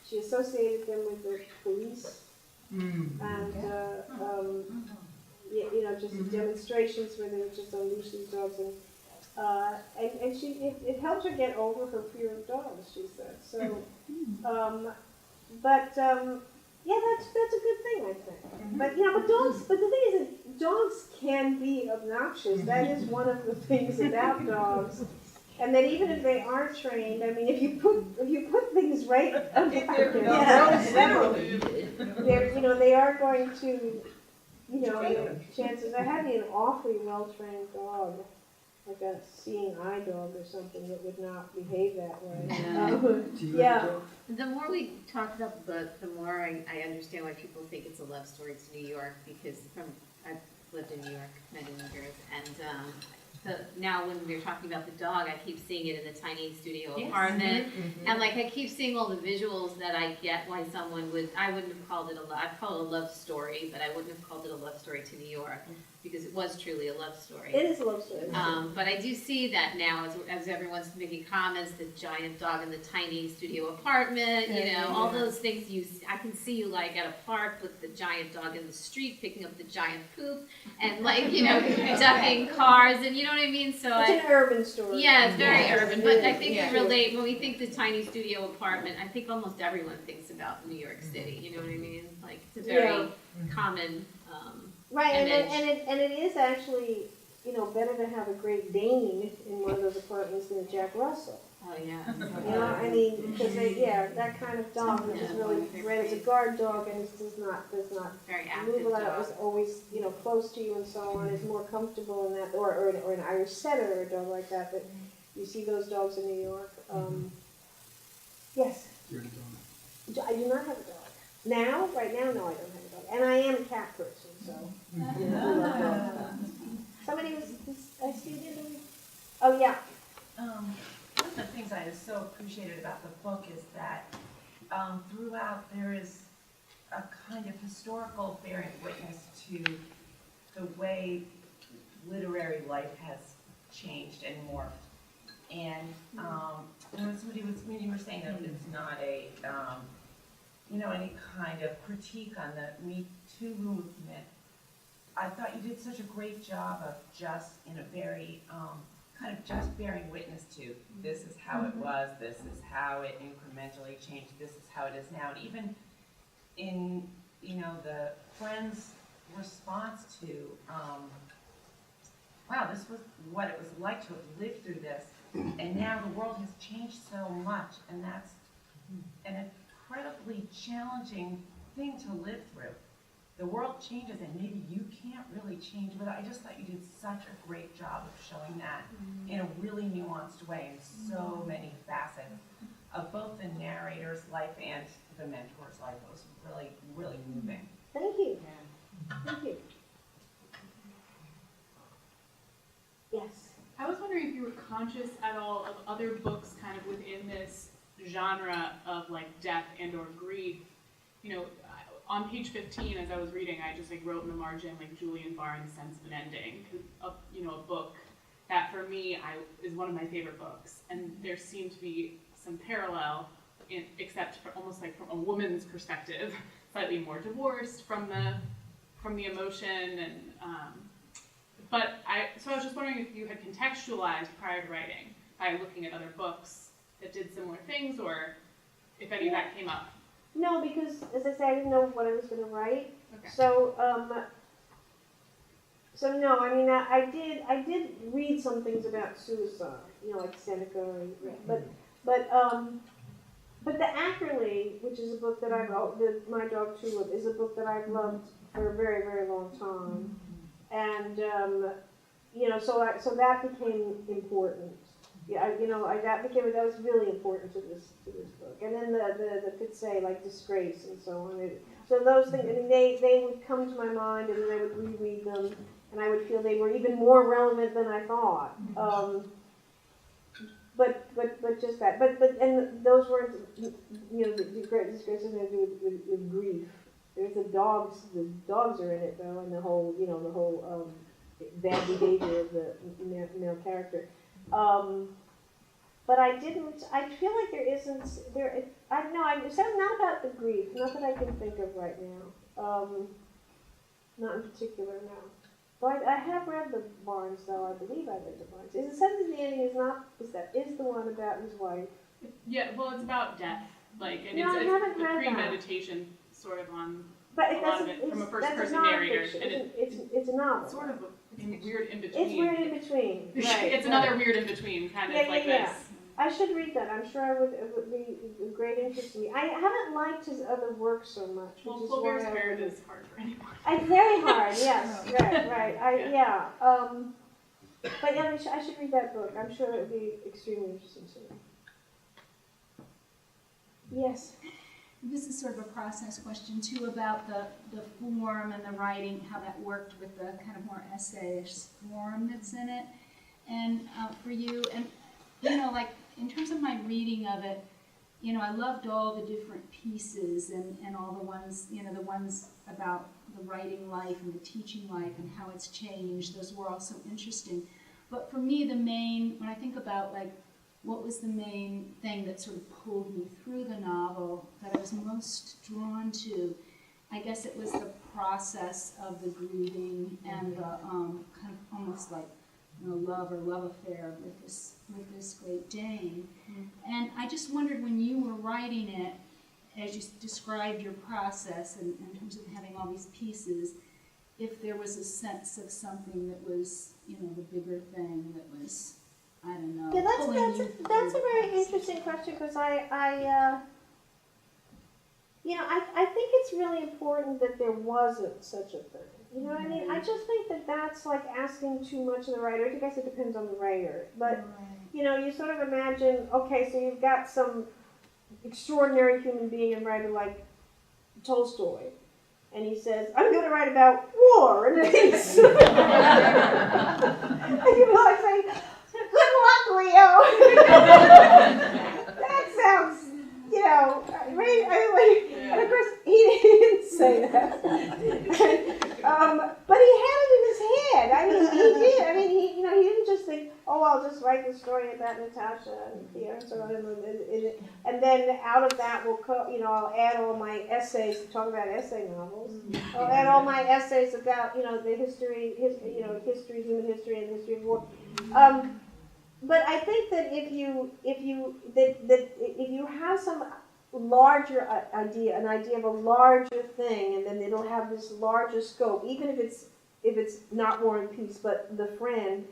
She associated them with the police, and just the demonstrations where they would just unleash these dogs, and it helped her get over her fear of dogs. She said so. Yeah, that's a good thing, I think. But dogs. But the thing is that dogs can be obnoxious. That is one of the things about dogs. And that even if they are trained, I mean, if you put things right under they're, they are going to, chances are having an awfully well-trained dog, like a seeing eye dog or something that would not behave that way. Yeah. The more we talk about the book, the more I understand why people think it's a love story to New York, because I've lived in New York many years, and now when we're talking about the dog, I keep seeing it in the tiny studio apartment, and like I keep seeing all the visuals that I get why someone I wouldn't have called it I'd call it a love story, but I wouldn't have called it a love story to New York, because it was truly a love story. It is a love story. But I do see that now as everyone's making comments, the giant dog in the tiny studio apartment, all those things I can see you like at a park with the giant dog in the street picking up the giant poop and like, ducking cars, and you know what I mean? So it's an urban story. Yeah, it's very urban, but I think we relate, when we think the tiny studio apartment, I think almost everyone thinks about New York City, you know what I mean? Like, it's a very common Right, image. and it is actually, better to have a Great Dane in one of those apartments than a Jack Russell. Oh, yeah. I mean, because that kind of dog, which is really bred as a guard dog and does not very active move a lot, dog. is always, close to you and so on, is more comfortable in that, or an Irish setter or a dog like that, but you see those dogs in New York. Yes? Do you have a dog? I do not have a dog. Right now, no, I don't have a dog. And I am a cat person, so. I love dogs. Somebody I see you. Oh, yeah. One of the things I so appreciated about the book is that throughout there is a kind of historical bearing witness to the way literary life has changed and morphed. And when you were saying that it's not a, any kind of critique on the Me Too movement, I thought you did such a great job of just in a very kind of just bearing witness to this is how it was, this is how it incrementally changed, this is how it is now. And even in, the friends' response to, wow, this was what it was like to have lived through this, and now the world has changed so much, and that's an incredibly challenging thing to live through. The world changes, and maybe you can't really change with it. I just thought you did such a great job of showing that in a really nuanced way, in so many facets of both the narrator's life and the mentor's life. It was really, really moving. Thank you. Thank you. Yes. I was wondering if you were conscious at all of other books kind of within this genre of like death and or grief. On page 15, as I was reading, I just wrote in the margin Julian Barnes' Sense of an Ending, a book that for me is one of my favorite books, and there seemed to be some parallel, except for almost from a woman's perspective, slightly more divorced from the emotion, and so I was just wondering if you had contextualized prior to writing by looking at other books that did similar things, or if any of that came up. No, because as I said, I didn't know what I was going to write. Okay. So no, I mean, I did read some things about suicide, like Seneca, but the Ackerley, which is a book that My Dog Tulip is a book that I've loved for a very, very long time, and so that became important. Yeah, that was really important to this book. And then the could say disgrace and so on. So those things, they would come to my mind, and then I would reread them, and I would feel they were even more relevant than I thought. But just that. And those weren't, disgrace has nothing to do with grief. There's the dogs are in it though, and the whole bad behavior of the male character. But I feel like it's not about the grief, not that I can think of right now. Not in particular, no. But I have read the Barnes, though. I believe I read the Barnes. Is the Sense of the Ending is the one about his wife? Yeah, well, it's about death, I it's haven't the read premeditation sort of on But a lot of it from a first-person narrator, and it's a novel. Sort of, weird in between. It's weird in between, right. It's another weird in between, kind of like this. I should read that. I'm sure it would be of great interest to me. I haven't liked his other work so much, Well, which is Flaubert's why Spirit is hard for anyone. It's very hard, yes, right. But yeah, I should read that book. I'm sure it would be extremely interesting to me. Yes. This is sort of a process question too about the form and the writing, how that worked with the kind of more essayish form that's in it. And for you, and you know, like in terms of my reading of it, you know, I loved all the different pieces and all the ones, you know, the ones about the writing life and the teaching life and how it's changed. Those were all so interesting. But for me, the main, when I think about like what was the main thing that sort of pulled me through the novel that I was most drawn to, I guess it was the process of the grieving and the kind of almost like, you know, love affair with this Great Dane. And I just wondered when you were writing it, as you described your process in terms of having all these pieces, if there was a sense of something that was, you know, the bigger thing that was, I don't know. Yeah, that's a very interesting question because I think it's really important that there wasn't such a thing. You know what I mean? I just think that that's like asking too much of the writer. I guess it depends on the writer. But, you know, you sort of imagine, okay, so you've got some extraordinary human being and writer like Tolstoy. And he says, I'm going to write about war and peace. And you like say, good luck, Leo. That sounds, you know, right? And of course, he didn't say that. But he had it in his head. I mean, he did. I mean, he didn't just think, oh, I'll just write the story about Natasha and Pierre and so on. And then out of that will come, you know, I'll add all my essays to talk about essay novels. I'll add all my essays about, you know, the history, human history, and the history of war. But I think that if you have some larger idea, an idea of a larger thing, and then it'll have this larger scope, even if it's not War and Peace, but The Friend,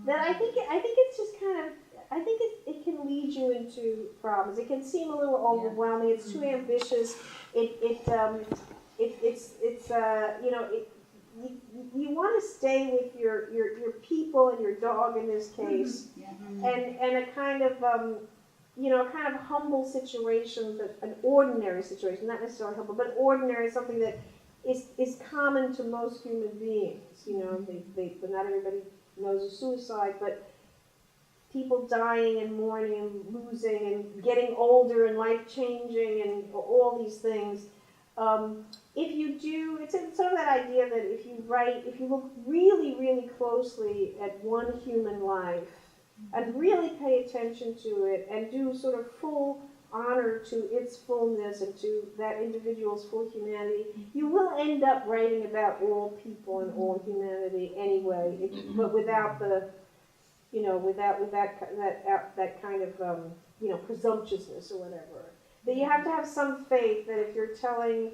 then I think it's just kind of, I think it can lead you into problems. It can seem a little overwhelming. It's too ambitious. You want to stay with your people and your dog in this case, and a kind of humble situation, an ordinary situation, not necessarily humble, but ordinary, something that is common to most human beings. You know, but not everybody knows of suicide, but people dying and mourning and losing and getting older and life changing and all these things. If you do, it's sort of that idea that if you look really, really closely at one human life and really pay attention to it and do sort of full honor to its fullness and to that individual's full humanity, you will end up writing about all people and all humanity anyway, but without the, you know, without that kind of, presumptuousness or whatever. That you have to have some faith that if you're telling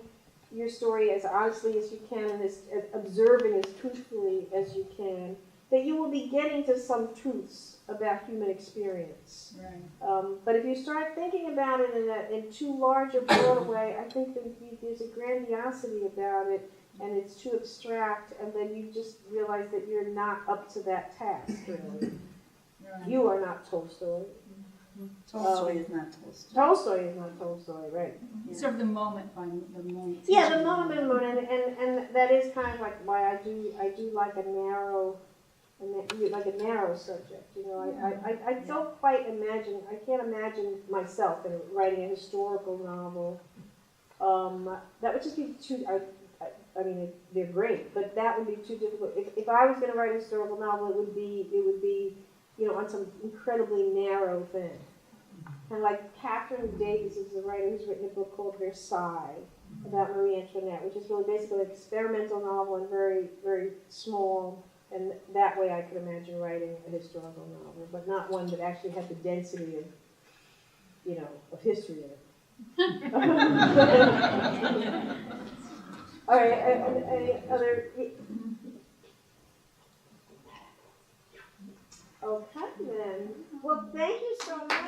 your story as honestly as you can and as observing as truthfully as you can, that you will be getting to some truths about human experience. Right. But if you start thinking about it in too large a broad a way, I think that there's a grandiosity about it, and it's too abstract, and then you just realize that you're not up to that task, really. Right. You are not Tolstoy. Tolstoy is not Tolstoy. Tolstoy is not Tolstoy, right? Yeah. Sort of the moment by the moment. Yeah, the moment, and that is kind of like why I do like a narrow subject. You know, I don't quite imagine. I can't imagine myself writing a historical novel. That would just be too. I mean, they're great, but that would be too difficult. If I was going to write a historical novel, it would be, you know, on some incredibly narrow thing. And like Catherine Davies is a writer who's written a book called Versailles about Marie Antoinette, which is really basically an experimental novel and very, very small. And that way I could imagine writing a historical novel, but not one that actually had the density of, you know, of history in it. All right, other... Okay then. Well, thank you so much.